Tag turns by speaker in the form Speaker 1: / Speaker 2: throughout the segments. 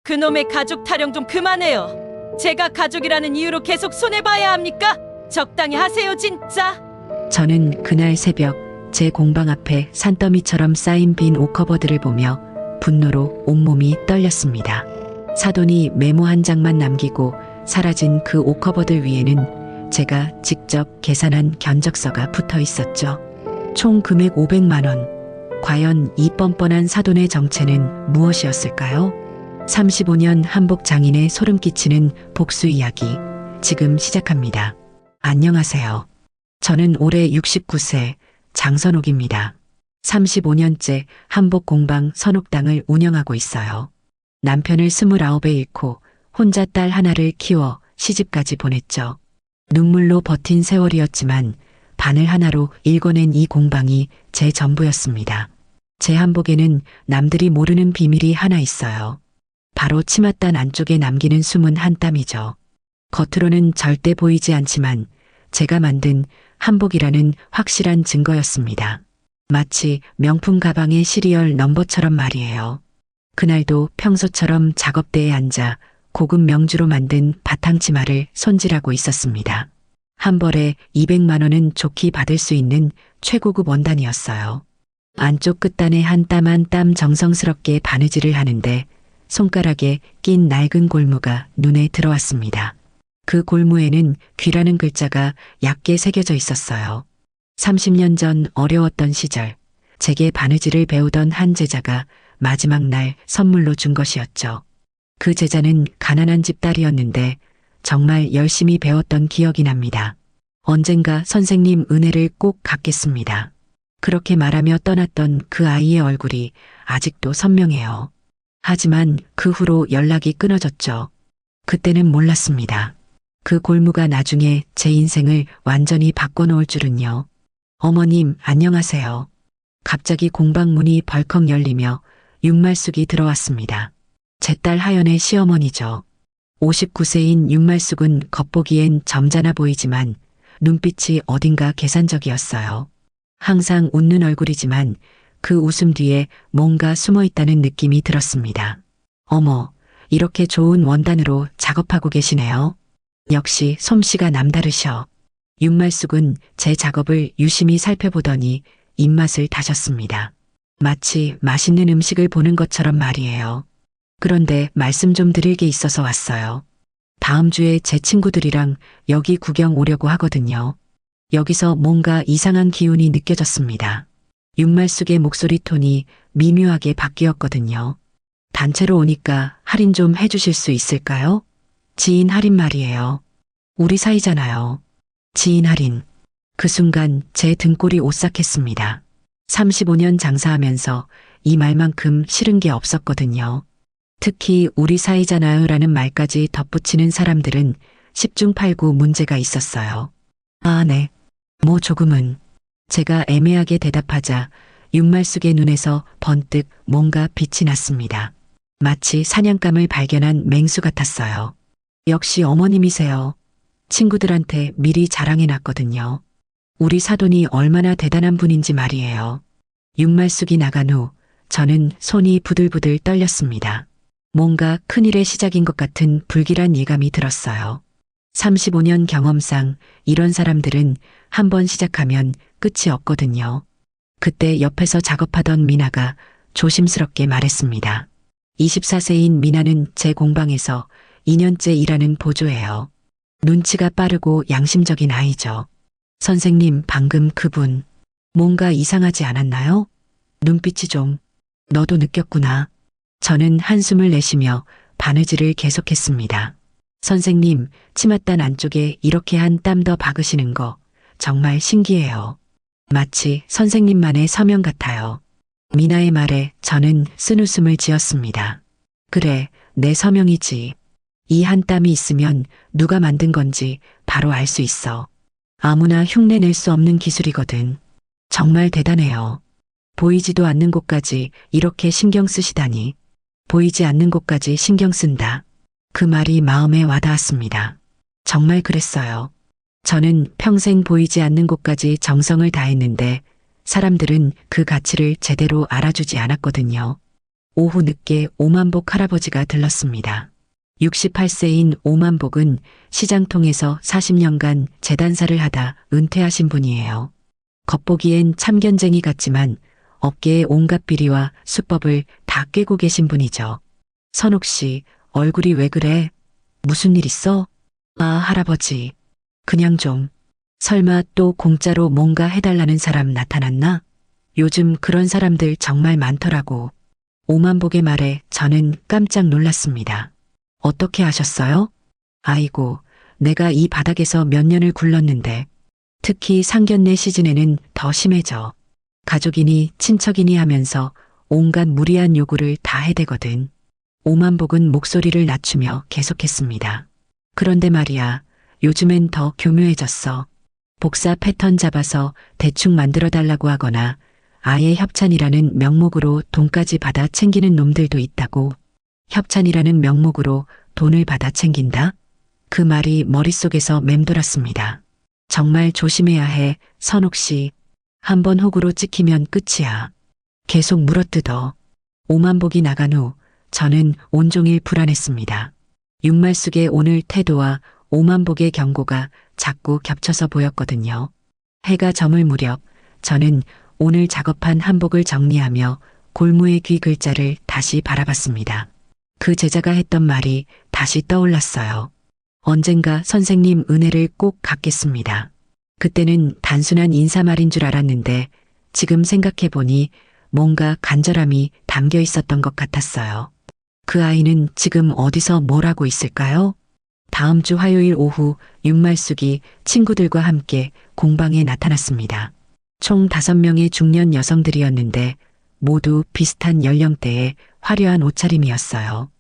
Speaker 1: 그놈의 가족 타령 좀 그만해요. 제가 가족이라는 이유로 계속 손해봐야 합니까? 적당히 하세요, 진짜.
Speaker 2: 저는 그날 새벽 제 공방 앞에 산더미처럼 쌓인 빈 옷커버들을 보며 분노로 온몸이 떨렸습니다. 사돈이 메모 한 장만 남기고 사라진 그 옷커버들 위에는 제가 직접 계산한 견적서가 붙어 있었죠. 총 금액 500만 원. 과연 이 뻔뻔한 사돈의 정체는 무엇이었을까요? 35년 한복 장인의 소름 끼치는 복수 이야기 지금 시작합니다. 안녕하세요. 저는 올해 69세 장선옥입니다. 35년째 한복 공방 선옥당을 운영하고 있어요. 남편을 29에 잃고 혼자 딸 하나를 키워 시집까지 보냈죠. 눈물로 버틴 세월이었지만 바늘 하나로 일궈낸 이 공방이 제 전부였습니다. 제 한복에는 남들이 모르는 비밀이 하나 있어요. 바로 치맛단 안쪽에 남기는 숨은 한 땀이죠. 겉으로는 절대 보이지 않지만 제가 만든 한복이라는 확실한 증거였습니다. 마치 명품 가방의 시리얼 넘버처럼 말이에요. 그날도 평소처럼 작업대에 앉아 고급 명주로 만든 바탕치마를 손질하고 있었습니다. 한 벌에 200만 원은 좋게 받을 수 있는 최고급 원단이었어요. 안쪽 끝단에 한 땀 한 땀 정성스럽게 바느질을 하는데 손가락에 낀 낡은 골무가 눈에 들어왔습니다. 그 골무에는 귀라는 글자가 얕게 새겨져 있었어요. 30년 전 어려웠던 시절 제게 바느질을 배우던 한 제자가 마지막 날 선물로 준 것이었죠. 그 제자는 가난한 집 딸이었는데 정말 열심히 배웠던 기억이 납니다. 언젠가 선생님 은혜를 꼭 갚겠습니다. 그렇게 말하며 떠났던 그 아이의 얼굴이 아직도 선명해요. 하지만 그 후로 연락이 끊어졌죠. 그때는 몰랐습니다. 그 골무가 나중에 제 인생을 완전히 바꿔놓을 줄은요. 어머님, 안녕하세요. 갑자기 공방 문이 벌컥 열리며 윤말숙이 들어왔습니다. 제 딸 하연의 시어머니죠. 59세인 윤말숙은 겉보기엔 점잖아 보이지만 눈빛이 어딘가 계산적이었어요. 항상 웃는 얼굴이지만 그 웃음 뒤에 뭔가 숨어 있다는 느낌이 들었습니다. 어머, 이렇게 좋은 원단으로 작업하고 계시네요. 역시 솜씨가 남다르셔. 윤말숙은 제 작업을 유심히 살펴보더니 입맛을 다셨습니다. 마치 맛있는 음식을 보는 것처럼 말이에요. 그런데 말씀 좀 드릴 게 있어서 왔어요. 다음 주에 제 친구들이랑 여기 구경 오려고 하거든요. 여기서 뭔가 이상한 기운이 느껴졌습니다. 윤말숙의 목소리 톤이 미묘하게 바뀌었거든요. 단체로 오니까 할인 좀 해주실 수 있을까요? 지인 할인 말이에요. 우리 사이잖아요. 지인 할인. 그 순간 제 등골이 오싹했습니다. 35년 장사하면서 이 말만큼 싫은 게 없었거든요. 특히 우리 사이잖아요라는 말까지 덧붙이는 사람들은 10중 8구 문제가 있었어요. 아, 네. 뭐 조금은. 제가 애매하게 대답하자 윤말숙의 눈에서 번뜩 뭔가 빛이 났습니다. 마치 사냥감을 발견한 맹수 같았어요. 역시 어머님이세요. 친구들한테 미리 자랑해놨거든요. 우리 사돈이 얼마나 대단한 분인지 말이에요. 윤말숙이 나간 후 저는 손이 부들부들 떨렸습니다. 뭔가 큰일의 시작인 것 같은 불길한 예감이 들었어요. 35년 경험상 이런 사람들은 한 번 시작하면 끝이 없거든요. 그때 옆에서 작업하던 미나가 조심스럽게 말했습니다. 24세인 미나는 제 공방에서 2년째 일하는 보조예요. 눈치가 빠르고 양심적인 아이죠. 선생님, 방금 그분 뭔가 이상하지 않았나요? 눈빛이 좀. 너도 느꼈구나. 저는 한숨을 내쉬며 바느질을 계속했습니다. 선생님, 치맛단 안쪽에 이렇게 한 땀 더 박으시는 거 정말 신기해요. 마치 선생님만의 서명 같아요. 미나의 말에 저는 쓴웃음을 지었습니다. 그래, 내 서명이지. 이 한 땀이 있으면 누가 만든 건지 바로 알 수 있어. 아무나 흉내 낼 수 없는 기술이거든. 정말 대단해요. 보이지도 않는 곳까지 이렇게 신경 쓰시다니. 보이지 않는 곳까지 신경 쓴다. 그 말이 마음에 와닿았습니다. 정말 그랬어요. 저는 평생 보이지 않는 곳까지 정성을 다했는데 사람들은 그 가치를 제대로 알아주지 않았거든요. 오후 늦게 오만복 할아버지가 들렀습니다. 68세인 오만복은 시장통에서 40년간 재단사를 하다 은퇴하신 분이에요. 겉보기엔 참견쟁이 같지만 업계의 온갖 비리와 수법을 다 꿰고 계신 분이죠. 선옥 씨, 얼굴이 왜 그래? 무슨 일 있어? 아, 할아버지. 그냥 좀. 설마 또 공짜로 뭔가 해달라는 사람 나타났나? 요즘 그런 사람들 정말 많더라고. 오만복의 말에 저는 깜짝 놀랐습니다. 어떻게 하셨어요? 아이고, 내가 이 바닥에서 몇 년을 굴렀는데 특히 상견례 시즌에는 더 심해져. 가족이니 친척이니 하면서 온갖 무리한 요구를 다 해대거든. 오만복은 목소리를 낮추며 계속했습니다. 그런데 말이야, 요즘엔 더 교묘해졌어. 복사 패턴 잡아서 대충 만들어 달라고 하거나 아예 협찬이라는 명목으로 돈까지 받아 챙기는 놈들도 있다고. 협찬이라는 명목으로 돈을 받아 챙긴다? 그 말이 머릿속에서 맴돌았습니다. 정말 조심해야 해, 선옥 씨. 한번 호구로 찍히면 끝이야. 계속 물어뜯어. 오만복이 나간 후 저는 온종일 불안했습니다. 윤말숙의 오늘 태도와 오만복의 경고가 자꾸 겹쳐서 보였거든요. 해가 저물 무렵 저는 오늘 작업한 한복을 정리하며 골무의 귀 글자를 다시 바라봤습니다. 그 제자가 했던 말이 다시 떠올랐어요. 언젠가 선생님 은혜를 꼭 갚겠습니다. 그때는 단순한 인사말인 줄 알았는데 지금 생각해보니 뭔가 간절함이 담겨 있었던 것 같았어요. 그 아이는 지금 어디서 뭘 하고 있을까요? 다음 주 화요일 오후 윤말숙이 친구들과 함께 공방에 나타났습니다. 총 5명의 중년 여성들이었는데 모두 비슷한 연령대의 화려한 옷차림이었어요.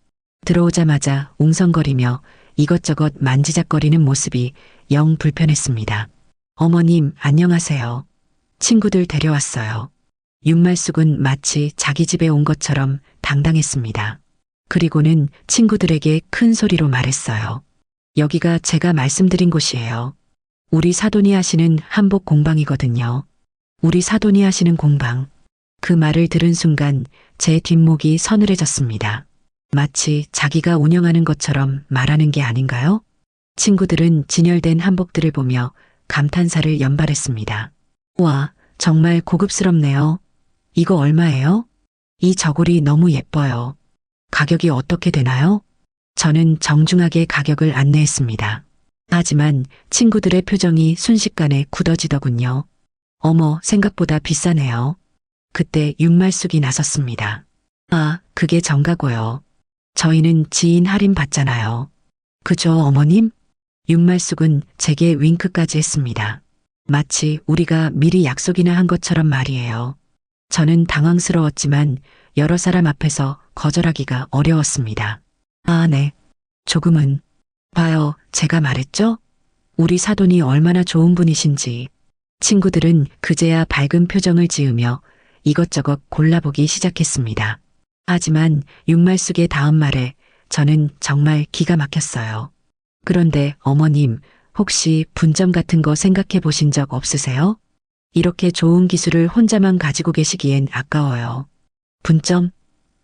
Speaker 2: 들어오자마자 웅성거리며 이것저것 만지작거리는 모습이 영 불편했습니다. 어머님, 안녕하세요. 친구들 데려왔어요. 윤말숙은 마치 자기 집에 온 것처럼 당당했습니다. 그리고는 친구들에게 큰 소리로 말했어요. 여기가 제가 말씀드린 곳이에요. 우리 사돈이 하시는 한복 공방이거든요. 우리 사돈이 하시는 공방. 그 말을 들은 순간 제 뒷목이 서늘해졌습니다. 마치 자기가 운영하는 것처럼 말하는 게 아닌가요? 친구들은 진열된 한복들을 보며 감탄사를 연발했습니다. 와, 정말 고급스럽네요. 이거 얼마예요? 이 저고리 너무 예뻐요. 가격이 어떻게 되나요? 저는 정중하게 가격을 안내했습니다. 하지만 친구들의 표정이 순식간에 굳어지더군요. 어머, 생각보다 비싸네요. 그때 윤말숙이 나섰습니다. 아, 그게 정가고요. 저희는 지인 할인 받잖아요. 그죠, 어머님? 윤말숙은 제게 윙크까지 했습니다. 마치 우리가 미리 약속이나 한 것처럼 말이에요. 저는 당황스러웠지만 여러 사람 앞에서 거절하기가 어려웠습니다. 아, 네. 조금은. 봐요, 제가 말했죠? 우리 사돈이 얼마나 좋은 분이신지. 친구들은 그제야 밝은 표정을 지으며 이것저것 골라보기 시작했습니다. 하지만 윤말숙의 다음 말에 저는 정말 기가 막혔어요. 그런데 어머님, 혹시 분점 같은 거 생각해 보신 적 없으세요? 이렇게 좋은 기술을 혼자만 가지고 계시기엔 아까워요. 분점?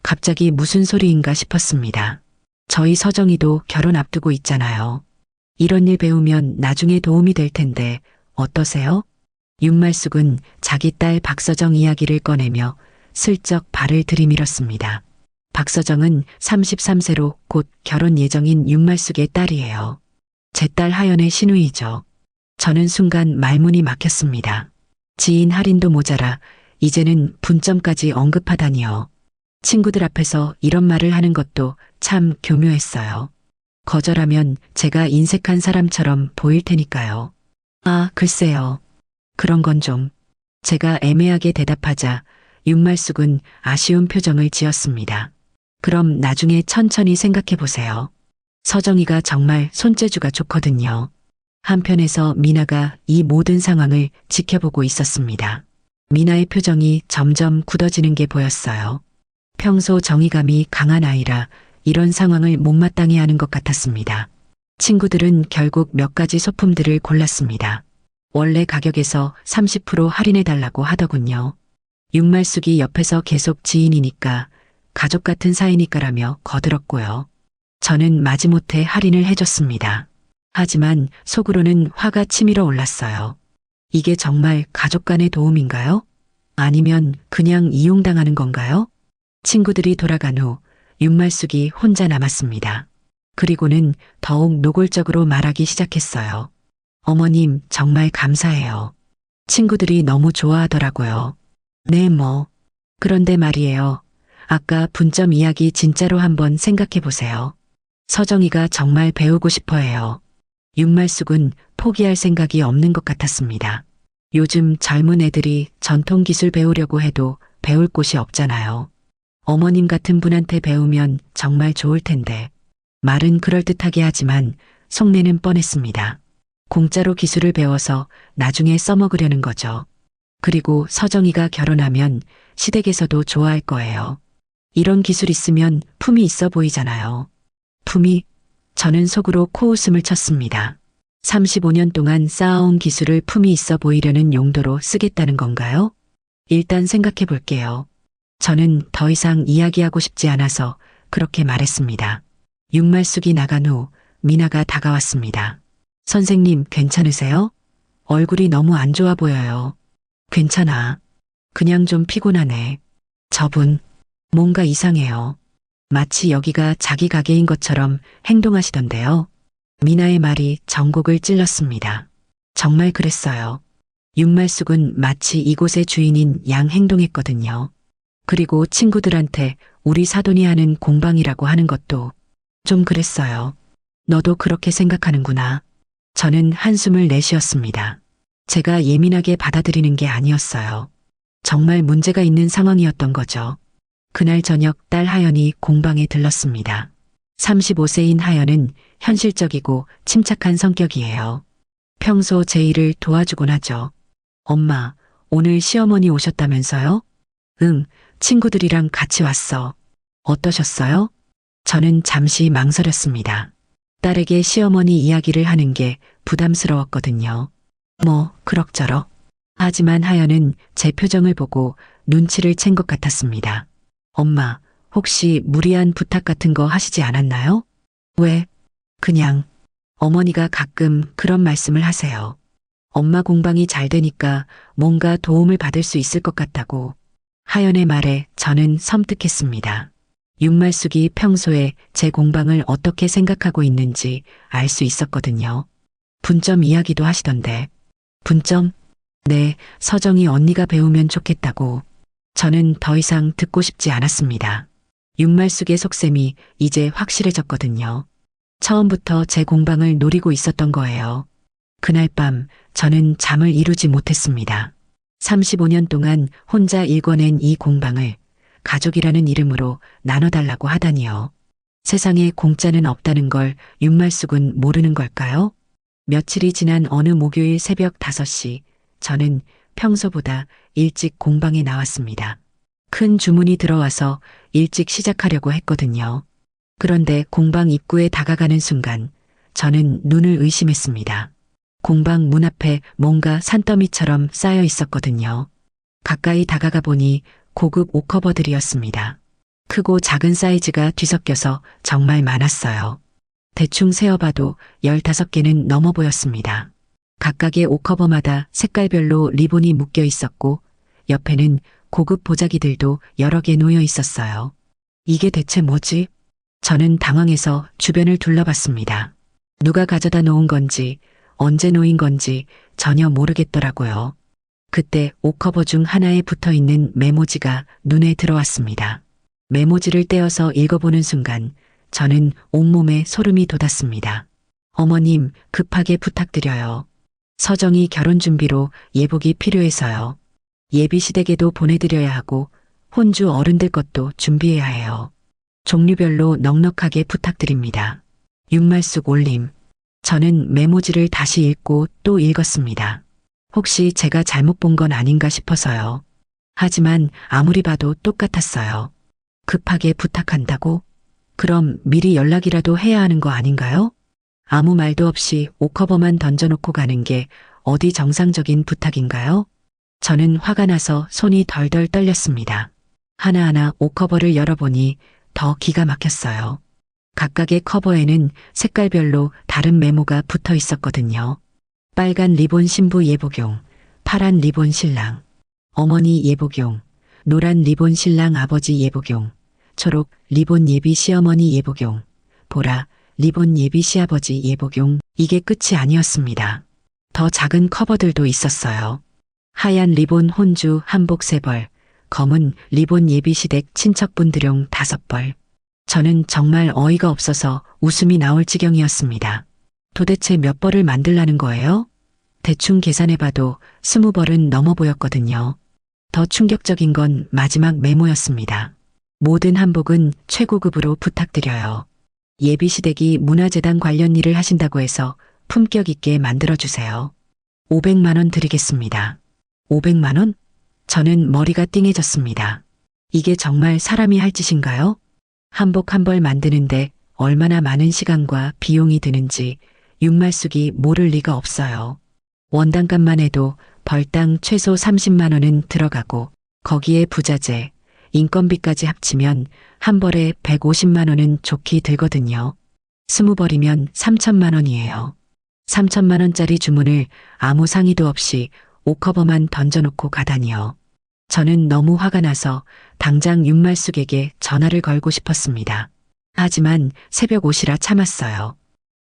Speaker 2: 갑자기 무슨 소리인가 싶었습니다. 저희 서정이도 결혼 앞두고 있잖아요. 이런 일 배우면 나중에 도움이 될 텐데 어떠세요? 윤말숙은 자기 딸 박서정 이야기를 꺼내며 슬쩍 발을 들이밀었습니다. 박서정은 33세로 곧 결혼 예정인 윤말숙의 딸이에요. 제 딸 하연의 시누이죠. 저는 순간 말문이 막혔습니다. 지인 할인도 모자라 이제는 분점까지 언급하다니요. 친구들 앞에서 이런 말을 하는 것도 참 교묘했어요. 거절하면 제가 인색한 사람처럼 보일 테니까요. 아, 글쎄요. 그런 건 좀. 제가 애매하게 대답하자 윤말숙은 아쉬운 표정을 지었습니다. 그럼 나중에 천천히 생각해 보세요. 서정이가 정말 손재주가 좋거든요. 한편에서 미나가 이 모든 상황을 지켜보고 있었습니다. 미나의 표정이 점점 굳어지는 게 보였어요. 평소 정의감이 강한 아이라 이런 상황을 못마땅해 하는 것 같았습니다. 친구들은 결국 몇 가지 소품들을 골랐습니다. 원래 가격에서 30% 할인해 달라고 하더군요. 윤말숙이 옆에서 계속 지인이니까 가족 같은 사이니까라며 거들었고요. 저는 마지못해 할인을 해줬습니다. 하지만 속으로는 화가 치밀어 올랐어요. 이게 정말 가족 간의 도움인가요? 아니면 그냥 이용당하는 건가요? 친구들이 돌아간 후 윤말숙이 혼자 남았습니다. 그리고는 더욱 노골적으로 말하기 시작했어요. 어머님, 정말 감사해요. 친구들이 너무 좋아하더라고요. 네, 뭐. 그런데 말이에요. 아까 분점 이야기 진짜로 한번 생각해 보세요. 서정이가 정말 배우고 싶어 해요. 윤말숙은 포기할 생각이 없는 것 같았습니다. 요즘 젊은 애들이 전통 기술 배우려고 해도 배울 곳이 없잖아요. 어머님 같은 분한테 배우면 정말 좋을 텐데. 말은 그럴듯하게 하지만 속내는 뻔했습니다. 공짜로 기술을 배워서 나중에 써먹으려는 거죠. 그리고 서정이가 결혼하면 시댁에서도 좋아할 거예요. 이런 기술 있으면 품이 있어 보이잖아요. 품이? 저는 속으로 코웃음을 쳤습니다. 35년 동안 쌓아온 기술을 품이 있어 보이려는 용도로 쓰겠다는 건가요? 일단 생각해 볼게요. 저는 더 이상 이야기하고 싶지 않아서 그렇게 말했습니다. 윤말숙이 나간 후 미나가 다가왔습니다. 선생님, 괜찮으세요? 얼굴이 너무 안 좋아 보여요. 괜찮아. 그냥 좀 피곤하네. 저분, 뭔가 이상해요. 마치 여기가 자기 가게인 것처럼 행동하시던데요. 미나의 말이 전곡을 찔렀습니다. 정말 그랬어요. 윤말숙은 마치 이곳의 주인인 양 행동했거든요. 그리고 친구들한테 우리 사돈이 하는 공방이라고 하는 것도 좀 그랬어요. 너도 그렇게 생각하는구나. 저는 한숨을 내쉬었습니다. 제가 예민하게 받아들이는 게 아니었어요. 정말 문제가 있는 상황이었던 거죠. 그날 저녁 딸 하연이 공방에 들렀습니다. 35세인 하연은 현실적이고 침착한 성격이에요. 평소 제 일을 도와주곤 하죠. 엄마, 오늘 시어머니 오셨다면서요? 응, 친구들이랑 같이 왔어. 어떠셨어요? 저는 잠시 망설였습니다. 딸에게 시어머니 이야기를 하는 게 부담스러웠거든요. 뭐, 그럭저럭. 하지만 하연은 제 표정을 보고 눈치를 챈 것 같았습니다. 엄마, 혹시 무리한 부탁 같은 거 하시지 않았나요? 왜? 그냥 어머니가 가끔 그런 말씀을 하세요. 엄마 공방이 잘 되니까 뭔가 도움을 받을 수 있을 것 같다고. 하연의 말에 저는 섬뜩했습니다. 윤말숙이 평소에 제 공방을 어떻게 생각하고 있는지 알 수 있었거든요. 분점 이야기도 하시던데. 분점? 네, 서정이 언니가 배우면 좋겠다고. 저는 더 이상 듣고 싶지 않았습니다. 윤말숙의 속셈이 이제 확실해졌거든요. 처음부터 제 공방을 노리고 있었던 거예요. 그날 밤 저는 잠을 이루지 못했습니다. 35년 동안 혼자 일궈낸 이 공방을 가족이라는 이름으로 나눠달라고 하다니요. 세상에 공짜는 없다는 걸 윤말숙은 모르는 걸까요? 며칠이 지난 어느 목요일 새벽 5시, 저는 평소보다 일찍 공방에 나왔습니다. 큰 주문이 들어와서 일찍 시작하려고 했거든요. 그런데 공방 입구에 다가가는 순간 저는 눈을 의심했습니다. 공방 문 앞에 뭔가 산더미처럼 쌓여 있었거든요. 가까이 다가가 보니 고급 옷커버들이었습니다. 크고 작은 사이즈가 뒤섞여서 정말 많았어요. 대충 세어봐도 15개는 넘어 보였습니다. 각각의 옷커버마다 색깔별로 리본이 묶여 있었고 옆에는 고급 보자기들도 여러 개 놓여 있었어요. 이게 대체 뭐지? 저는 당황해서 주변을 둘러봤습니다. 누가 가져다 놓은 건지 언제 놓인 건지 전혀 모르겠더라고요. 그때 옷커버 중 하나에 붙어 있는 메모지가 눈에 들어왔습니다. 메모지를 떼어서 읽어보는 순간 저는 온몸에 소름이 돋았습니다. 어머님, 급하게 부탁드려요. 서정이 결혼 준비로 예복이 필요해서요. 예비 시댁에도 보내드려야 하고 혼주 어른들 것도 준비해야 해요. 종류별로 넉넉하게 부탁드립니다. 윤말숙 올림. 저는 메모지를 다시 읽고 또 읽었습니다. 혹시 제가 잘못 본 건 아닌가 싶어서요. 하지만 아무리 봐도 똑같았어요. 급하게 부탁한다고? 그럼 미리 연락이라도 해야 하는 거 아닌가요? 아무 말도 없이 옷커버만 던져놓고 가는 게 어디 정상적인 부탁인가요? 저는 화가 나서 손이 덜덜 떨렸습니다. 하나하나 옷커버를 열어보니 더 기가 막혔어요. 각각의 커버에는 색깔별로 다른 메모가 붙어 있었거든요. 빨간 리본 신부 예복용, 파란 리본 신랑, 어머니 예복용, 노란 리본 신랑 아버지 예복용, 초록 리본 예비 시어머니 예복용, 보라 리본 예비 시아버지 예복용. 이게 끝이 아니었습니다. 더 작은 커버들도 있었어요. 하얀 리본 혼주 한복 3벌, 검은 리본 예비 시댁 친척분들용 5벌. 저는 정말 어이가 없어서 웃음이 나올 지경이었습니다. 도대체 몇 벌을 만들라는 거예요? 대충 계산해봐도 20벌은 넘어 보였거든요. 더 충격적인 건 마지막 메모였습니다. 모든 한복은 최고급으로 부탁드려요. 예비시댁이 문화재단 관련 일을 하신다고 해서 품격 있게 만들어주세요. 500만 원 드리겠습니다. 500만 원? 저는 머리가 띵해졌습니다. 이게 정말 사람이 할 짓인가요? 한복 한 벌 만드는데 얼마나 많은 시간과 비용이 드는지 육말숙이 모를 리가 없어요. 원단값만 해도 벌당 최소 30만 원은 들어가고 거기에 부자재, 인건비까지 합치면 한 벌에 150만 원은 좋게 들거든요. 20벌이면 3천만 원이에요. 3천만 원짜리 주문을 아무 상의도 없이 옷커버만 던져놓고 가다니요. 저는 너무 화가 나서 당장 윤말숙에게 전화를 걸고 싶었습니다. 하지만 새벽 5시라 참았어요.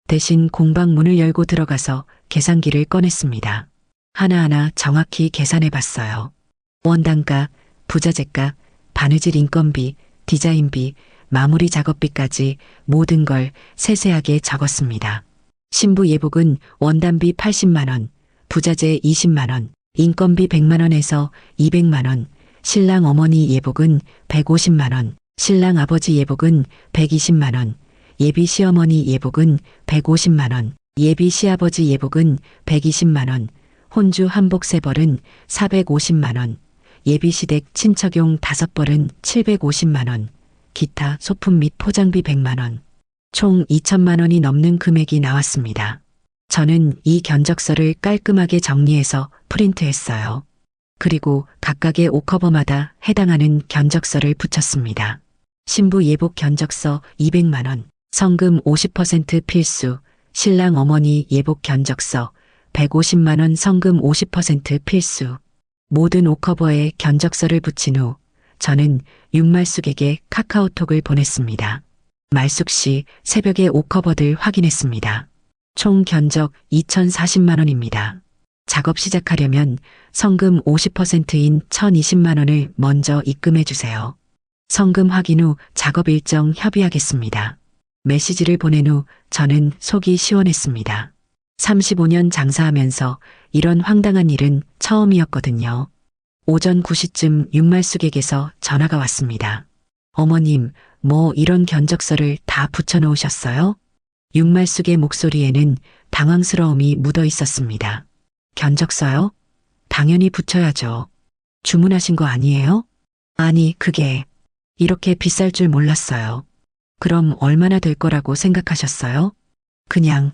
Speaker 2: 대신 공방 문을 열고 들어가서 계산기를 꺼냈습니다. 하나하나 정확히 계산해봤어요. 원단값, 부자재값, 바느질 인건비, 디자인비, 마무리 작업비까지 모든 걸 세세하게 적었습니다. 신부 예복은 원단비 80만 원, 부자재 20만 원, 인건비 100만 원에서 200만 원, 신랑 어머니 예복은 150만 원, 신랑 아버지 예복은 120만 원, 예비 시어머니 예복은 150만 원, 예비 시아버지 예복은 120만 원, 혼주 한복 3벌은 450만 원, 예비 시댁 친척용 5벌은 750만 원, 기타 소품 및 포장비 100만 원, 총 2천만 원이 넘는 금액이 나왔습니다. 저는 이 견적서를 깔끔하게 정리해서 프린트했어요. 그리고 각각의 옷커버마다 해당하는 견적서를 붙였습니다. 신부 예복 견적서 200만 원, 성금 50% 필수, 신랑 어머니 예복 견적서 150만 원 성금 50% 필수. 모든 옷커버에 견적서를 붙인 후 저는 윤말숙에게 카카오톡을 보냈습니다. 말숙 씨 새벽에 옷커버들 확인했습니다. 총 견적 2,040만 원입니다. 작업 시작하려면 성금 50%인 1,020만 원을 먼저 입금해 주세요. 성금 확인 후 작업 일정 협의하겠습니다. 메시지를 보낸 후 저는 속이 시원했습니다. 35년 장사하면서 이런 황당한 일은 처음이었거든요. 오전 9시쯤 윤말숙에게서 전화가 왔습니다. 어머님, 뭐 이런 견적서를 다 붙여놓으셨어요? 윤말숙의 목소리에는 당황스러움이 묻어 있었습니다. 견적서요? 당연히 붙여야죠. 주문하신 거 아니에요? 아니, 그게 이렇게 비쌀 줄 몰랐어요. 그럼 얼마나 될 거라고 생각하셨어요? 그냥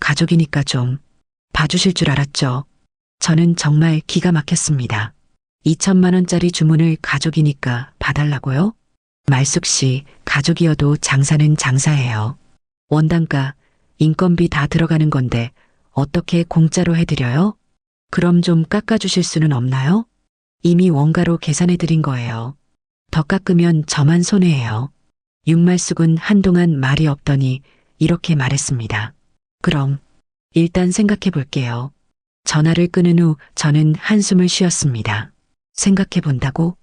Speaker 2: 가족이니까 좀 봐주실 줄 알았죠. 저는 정말 기가 막혔습니다. 2천만 원짜리 주문을 가족이니까 봐달라고요? 말숙 씨, 가족이어도 장사는 장사예요. 원단가, 인건비 다 들어가는 건데 어떻게 공짜로 해드려요? 그럼 좀 깎아주실 수는 없나요? 이미 원가로 계산해드린 거예요. 더 깎으면 저만 손해예요. 윤말숙은 한동안 말이 없더니 이렇게 말했습니다. 그럼 일단 생각해 볼게요. 전화를 끊은 후 저는 한숨을 쉬었습니다. 생각해 본다고?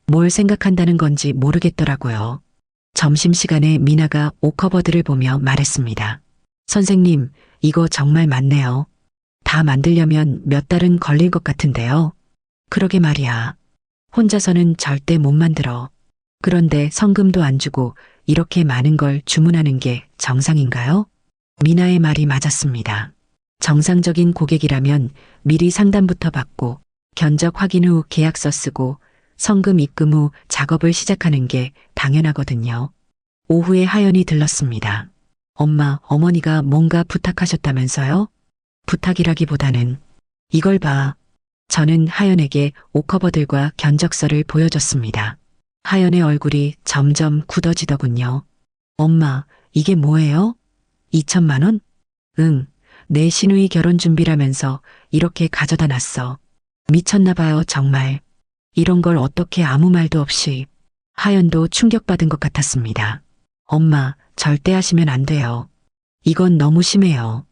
Speaker 2: 뭘 생각한다는 건지 모르겠더라고요. 점심시간에 미나가 옷커버들을 보며 말했습니다. 선생님, 이거 정말 많네요. 다 만들려면 몇 달은 걸릴 것 같은데요. 그러게 말이야. 혼자서는 절대 못 만들어. 그런데 성금도 안 주고 이렇게 많은 걸 주문하는 게 정상인가요? 미나의 말이 맞았습니다. 정상적인 고객이라면 미리 상담부터 받고 견적 확인 후 계약서 쓰고 성금 입금 후 작업을 시작하는 게 당연하거든요. 오후에 하연이 들렀습니다. 엄마, 어머니가 뭔가 부탁하셨다면서요? 부탁이라기보다는 이걸 봐. 저는 하연에게 옷커버들과 견적서를 보여줬습니다. 하연의 얼굴이 점점 굳어지더군요. 엄마, 이게 뭐예요? 2천만 원? 응, 내 시누이 결혼 준비라면서 이렇게 가져다 놨어. 미쳤나 봐요, 정말. 이런 걸 어떻게 아무 말도 없이. 하연도 충격받은 것 같았습니다. 엄마, 절대 하시면 안 돼요. 이건 너무 심해요.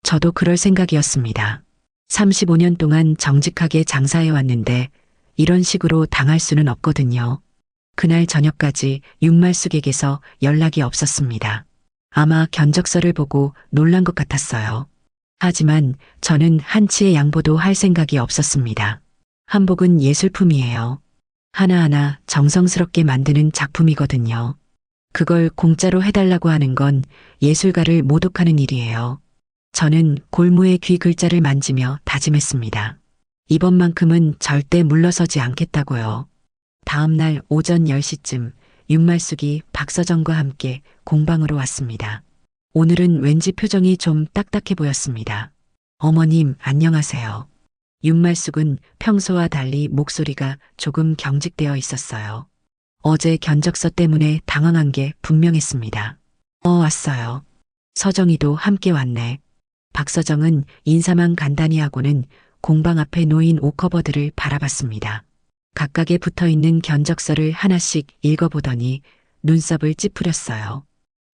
Speaker 2: 저도 그럴 생각이었습니다. 35년 동안 정직하게 장사해 왔는데 이런 식으로 당할 수는 없거든요. 그날 저녁까지 윤말숙에게서 연락이 없었습니다. 아마 견적서를 보고 놀란 것 같았어요. 하지만 저는 한치의 양보도 할 생각이 없었습니다. 한복은 예술품이에요. 하나하나 정성스럽게 만드는 작품이거든요. 그걸 공짜로 해달라고 하는 건 예술가를 모독하는 일이에요. 저는 골무의 귀 글자를 만지며 다짐했습니다. 이번만큼은 절대 물러서지 않겠다고요. 다음 날 오전 10시쯤 윤말숙이 박서정과 함께 공방으로 왔습니다. 오늘은 왠지 표정이 좀 딱딱해 보였습니다. 어머님, 안녕하세요. 윤말숙은 평소와 달리 목소리가 조금 경직되어 있었어요. 어제 견적서 때문에 당황한 게 분명했습니다. 왔어요. 서정이도 함께 왔네. 박서정은 인사만 간단히 하고는 공방 앞에 놓인 옷커버들을 바라봤습니다. 각각에 붙어있는 견적서를 하나씩 읽어보더니 눈썹을 찌푸렸어요.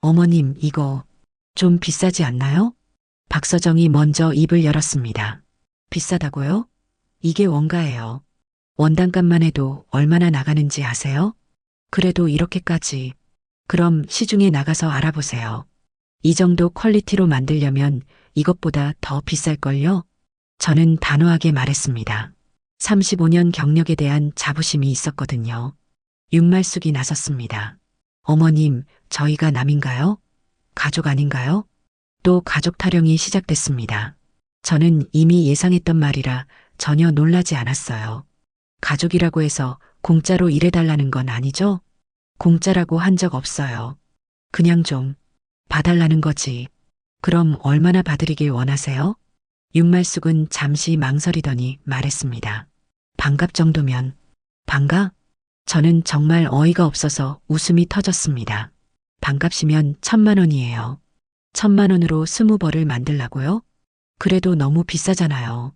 Speaker 2: 어머님, 이거 좀 비싸지 않나요? 박서정이 먼저 입을 열었습니다. 비싸다고요? 이게 원가예요. 원단값만 해도 얼마나 나가는지 아세요? 그래도 이렇게까지. 그럼 시중에 나가서 알아보세요. 이 정도 퀄리티로 만들려면 이것보다 더 비쌀걸요? 저는 단호하게 말했습니다. 35년 경력에 대한 자부심이 있었거든요. 윤말숙이 나섰습니다. 어머님, 저희가 남인가요? 가족 아닌가요? 또 가족 타령이 시작됐습니다. 저는 이미 예상했던 말이라 전혀 놀라지 않았어요. 가족이라고 해서 공짜로 일해달라는 건 아니죠? 공짜라고 한 적 없어요. 그냥 좀 봐달라는 거지. 그럼 얼마나 봐드리길 원하세요? 윤말숙은 잠시 망설이더니 말했습니다. 반값 정도면. 반가? 저는 정말 어이가 없어서 웃음이 터졌습니다. 반값이면 1,000만 원이에요. 1,000만 원으로 20벌을 만들라고요? 그래도 너무 비싸잖아요.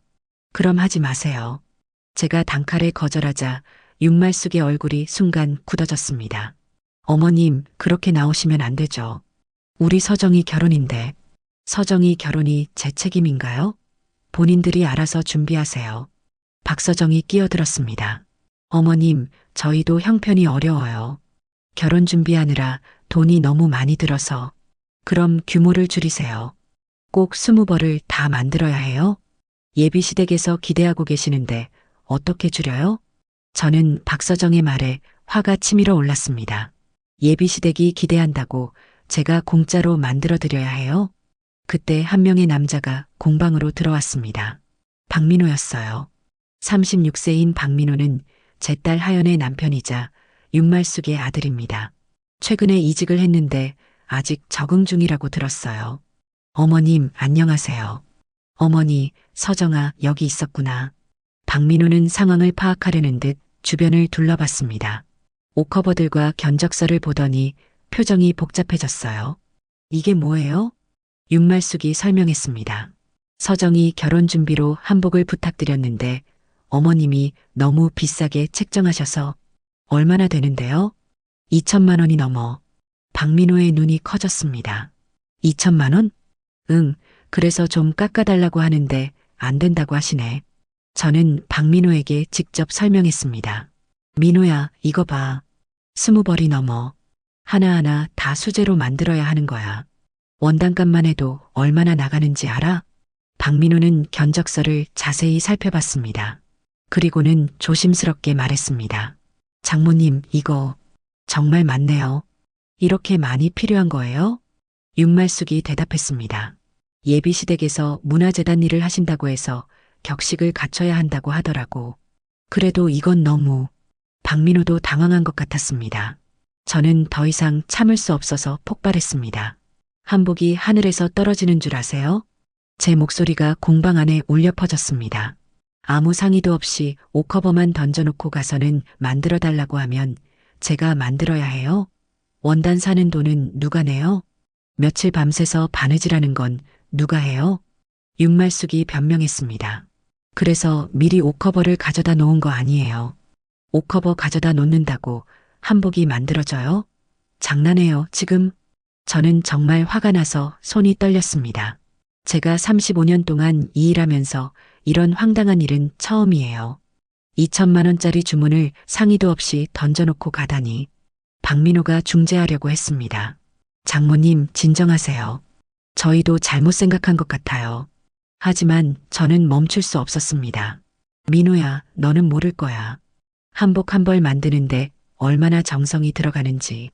Speaker 2: 그럼 하지 마세요. 제가 단칼에 거절하자 윤말숙의 얼굴이 순간 굳어졌습니다. 어머님, 그렇게 나오시면 안 되죠. 우리 서정이 결혼인데. 서정이 결혼이 제 책임인가요? 본인들이 알아서 준비하세요. 박서정이 끼어들었습니다. 어머님, 저희도 형편이 어려워요. 결혼 준비하느라 돈이 너무 많이 들어서. 그럼 규모를 줄이세요. 꼭 20벌을 다 만들어야 해요? 예비시댁에서 기대하고 계시는데 어떻게 줄여요? 저는 박서정의 말에 화가 치밀어 올랐습니다. 예비시댁이 기대한다고 제가 공짜로 만들어드려야 해요? 그때 한 명의 남자가 공방으로 들어왔습니다. 박민호였어요. 36세인 박민호는 제 딸 하연의 남편이자 윤말숙의 아들입니다. 최근에 이직을 했는데 아직 적응 중이라고 들었어요. 어머님, 안녕하세요. 어머니, 서정아, 여기 있었구나. 박민호는 상황을 파악하려는 듯 주변을 둘러봤습니다. 옷커버들과 견적서를 보더니 표정이 복잡해졌어요. 이게 뭐예요? 윤말숙이 설명했습니다. 서정이 결혼 준비로 한복을 부탁드렸는데 어머님이 너무 비싸게 책정하셔서. 얼마나 되는데요? 2천만 원이 넘어. 박민호의 눈이 커졌습니다. 2천만 원? 응, 그래서 좀 깎아달라고 하는데 안 된다고 하시네. 저는 박민호에게 직접 설명했습니다. 민호야, 이거 봐. 20벌이 넘어. 하나하나 다 수제로 만들어야 하는 거야. 원단값만 해도 얼마나 나가는지 알아? 박민호는 견적서를 자세히 살펴봤습니다. 그리고는 조심스럽게 말했습니다. 장모님, 이거 정말 많네요. 이렇게 많이 필요한 거예요? 윤말숙이 대답했습니다. 예비시댁에서 문화재단 일을 하신다고 해서 격식을 갖춰야 한다고 하더라고. 그래도 이건 너무. 박민호도 당황한 것 같았습니다. 저는 더 이상 참을 수 없어서 폭발했습니다. 한복이 하늘에서 떨어지는 줄 아세요? 제 목소리가 공방 안에 울려 퍼졌습니다. 아무 상의도 없이 옷커버만 던져놓고 가서는 만들어달라고 하면 제가 만들어야 해요? 원단 사는 돈은 누가 내요? 며칠 밤새서 바느질하는 건 누가 해요? 윤말숙이 변명했습니다. 그래서 미리 옷커버를 가져다 놓은 거 아니에요. 옷커버 가져다 놓는다고 한복이 만들어져요? 장난해요, 지금? 저는 정말 화가 나서 손이 떨렸습니다. 제가 35년 동안 이 일하면서 이런 황당한 일은 처음이에요. 2천만 원짜리 주문을 상의도 없이 던져놓고 가다니. 박민호가 중재하려고 했습니다. 장모님, 진정하세요. 저희도 잘못 생각한 것 같아요. 하지만 저는 멈출 수 없었습니다. 민호야, 너는 모를 거야. 한복 한 벌 만드는데 얼마나 정성이 들어가는지.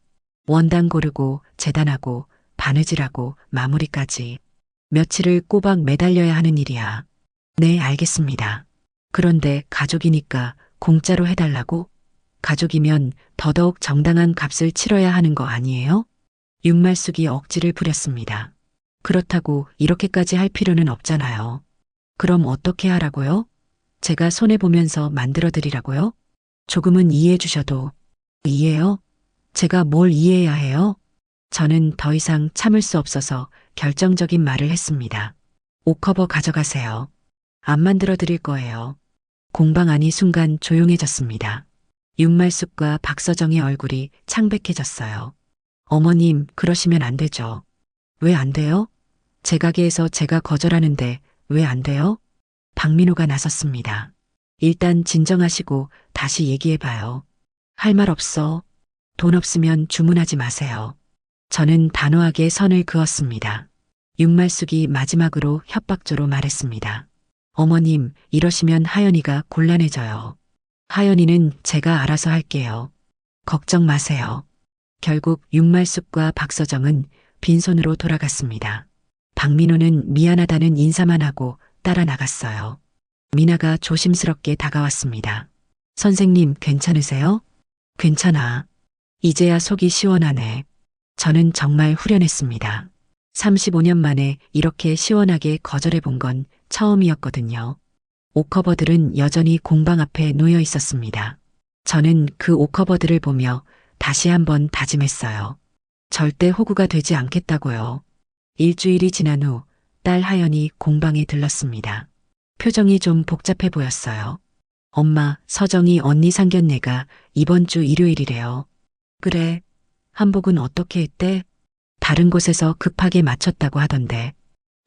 Speaker 2: 원단 고르고 재단하고 바느질하고 마무리까지. 며칠을 꼬박 매달려야 하는 일이야. 네, 알겠습니다. 그런데 가족이니까 공짜로 해달라고? 가족이면 더더욱 정당한 값을 치러야 하는 거 아니에요? 윤말숙이 억지를 부렸습니다. 그렇다고 이렇게까지 할 필요는 없잖아요. 그럼 어떻게 하라고요? 제가 손해보면서 만들어드리라고요? 조금은 이해해 주셔도. 이해요? 제가 뭘 이해해야 해요? 저는 더 이상 참을 수 없어서 결정적인 말을 했습니다. 옷커버 가져가세요. 안 만들어 드릴 거예요. 공방 안이 순간 조용해졌습니다. 윤말숙과 박서정의 얼굴이 창백해졌어요. 어머님, 그러시면 안 되죠. 왜 안 돼요? 제 가게에서 제가 거절하는데 왜 안 돼요? 박민호가 나섰습니다. 일단 진정하시고 다시 얘기해봐요. 할 말 없어. 돈 없으면 주문하지 마세요. 저는 단호하게 선을 그었습니다. 윤말숙이 마지막으로 협박조로 말했습니다. 어머님, 이러시면 하연이가 곤란해져요. 하연이는 제가 알아서 할게요. 걱정 마세요. 결국 윤말숙과 박서정은 빈손으로 돌아갔습니다. 박민호는 미안하다는 인사만 하고 따라 나갔어요. 미나가 조심스럽게 다가왔습니다. 선생님, 괜찮으세요? 괜찮아. 이제야 속이 시원하네. 저는 정말 후련했습니다. 35년 만에 이렇게 시원하게 거절해 본 건 처음이었거든요. 옷커버들은 여전히 공방 앞에 놓여 있었습니다. 저는 그 옷커버들을 보며 다시 한번 다짐했어요. 절대 호구가 되지 않겠다고요. 일주일이 지난 후 딸 하연이 공방에 들렀습니다. 표정이 좀 복잡해 보였어요. 엄마, 서정이 언니 상견례가 이번 주 일요일이래요. 그래. 한복은 어떻게 했대? 다른 곳에서 급하게 맞췄다고 하던데.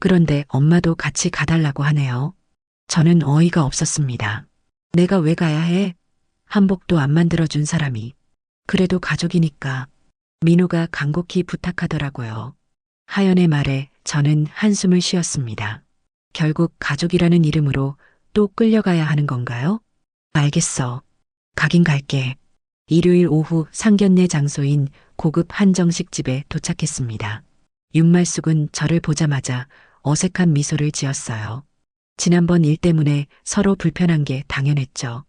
Speaker 2: 그런데 엄마도 같이 가달라고 하네요. 저는 어이가 없었습니다. 내가 왜 가야 해? 한복도 안 만들어준 사람이. 그래도 가족이니까. 민호가 간곡히 부탁하더라고요. 하연의 말에 저는 한숨을 쉬었습니다. 결국 가족이라는 이름으로 또 끌려가야 하는 건가요? 알겠어. 가긴 갈게. 일요일 오후 상견례 장소인 고급 한정식 집에 도착했습니다. 윤말숙은 저를 보자마자 어색한 미소를 지었어요. 지난번 일 때문에 서로 불편한 게 당연했죠.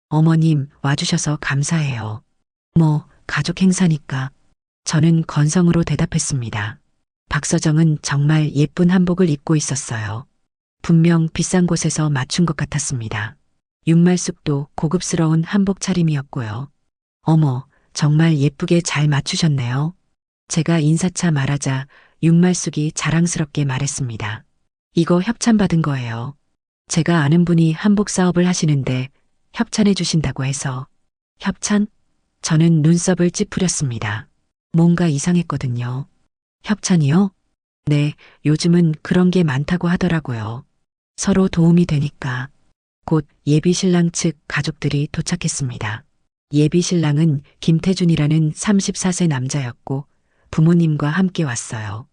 Speaker 2: 어머님, 와주셔서 감사해요. 뭐, 가족 행사니까. 저는 건성으로 대답했습니다. 박서정은 정말 예쁜 한복을 입고 있었어요. 분명 비싼 곳에서 맞춘 것 같았습니다. 윤말숙도 고급스러운 한복 차림이었고요. 어머, 정말 예쁘게 잘 맞추셨네요. 제가 인사차 말하자 윤말숙이 자랑스럽게 말했습니다. 이거 협찬받은 거예요. 제가 아는 분이 한복 사업을 하시는데 협찬해 주신다고 해서. 협찬? 저는 눈썹을 찌푸렸습니다. 뭔가 이상했거든요. 협찬이요? 네, 요즘은 그런 게 많다고 하더라고요. 서로 도움이 되니까. 곧 예비 신랑 측 가족들이 도착했습니다. 예비 신랑은 김태준이라는 34세 남자였고 부모님과 함께 왔어요.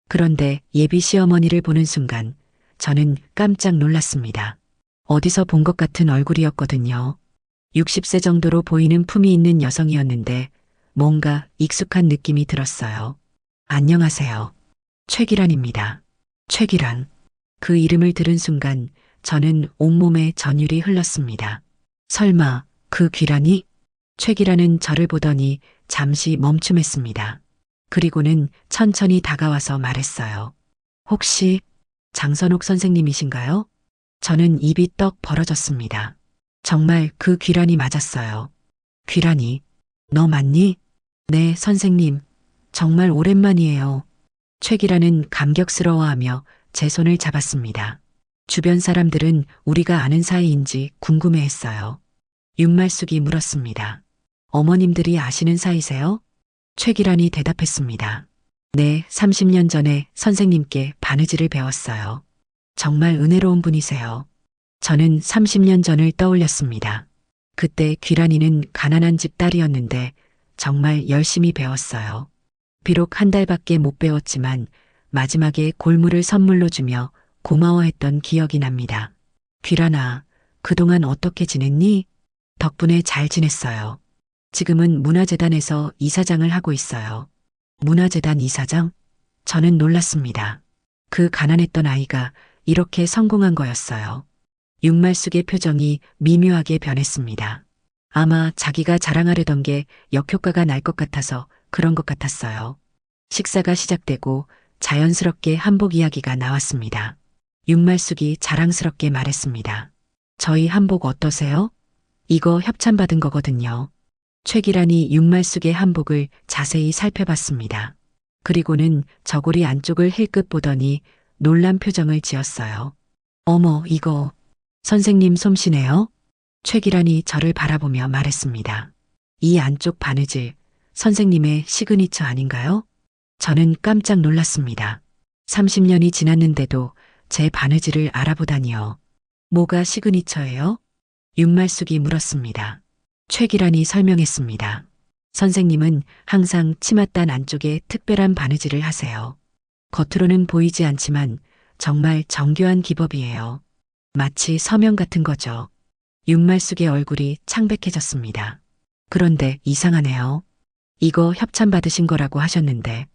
Speaker 2: 그런데 예비 시어머니를 보는 순간 저는 깜짝 놀랐습니다. 어디서 본 것 같은 얼굴이었거든요. 60세 정도로 보이는 품이 있는 여성이었는데 뭔가 익숙한 느낌이 들었어요. 안녕하세요. 최기란입니다. 최기란. 그 이름을 들은 순간 저는 온몸에 전율이 흘렀습니다. 설마 그 귀란이? 최기란은 저를 보더니 잠시 멈춤했습니다. 그리고는 천천히 다가와서 말했어요. 혹시 장선옥 선생님이신가요? 저는 입이 떡 벌어졌습니다. 정말 그 귀란이 맞았어요. 귀란이. 너 맞니? 네, 선생님. 정말 오랜만이에요. 최기라는 감격스러워하며 제 손을 잡았습니다. 주변 사람들은 우리가 아는 사이인지 궁금해했어요. 윤말숙이 물었습니다. 어머님들이 아시는 사이세요? 최기란이 대답했습니다. 네, 30년 전에 선생님께 바느질을 배웠어요. 정말 은혜로운 분이세요. 저는 30년 전을 떠올렸습니다. 그때 귀란이는 가난한 집 딸이었는데 정말 열심히 배웠어요. 비록 한 달밖에 못 배웠지만 마지막에 골무를 선물로 주며 고마워했던 기억이 납니다. 귀란아, 그동안 어떻게 지냈니? 덕분에 잘 지냈어요. 지금은 문화재단에서 이사장을 하고 있어요. 문화재단 이사장? 저는 놀랐습니다. 그 가난했던 아이가 이렇게 성공한 거였어요. 윤말숙의 표정이 미묘하게 변했습니다. 아마 자기가 자랑하려던 게 역효과가 날 것 같아서 그런 것 같았어요. 식사가 시작되고 자연스럽게 한복 이야기가 나왔습니다. 윤말숙이 자랑스럽게 말했습니다. 저희 한복 어떠세요? 이거 협찬받은 거거든요. 최기란이 윤말숙의 한복을 자세히 살펴봤습니다. 그리고는 저고리 안쪽을 힐끗 보더니 놀란 표정을 지었어요. 어머, 이거 선생님 솜씨네요? 최기란이 저를 바라보며 말했습니다. 이 안쪽 바느질, 선생님의 시그니처 아닌가요? 저는 깜짝 놀랐습니다. 30년이 지났는데도 제 바느질을 알아보다니요. 뭐가 시그니처예요? 윤말숙이 물었습니다. 최기란이 설명했습니다. 선생님은 항상 치맛단 안쪽에 특별한 바느질을 하세요. 겉으로는 보이지 않지만 정말 정교한 기법이에요. 마치 서명 같은 거죠. 윤말숙의 얼굴이 창백해졌습니다. 그런데 이상하네요. 이거 협찬 받으신 거라고 하셨는데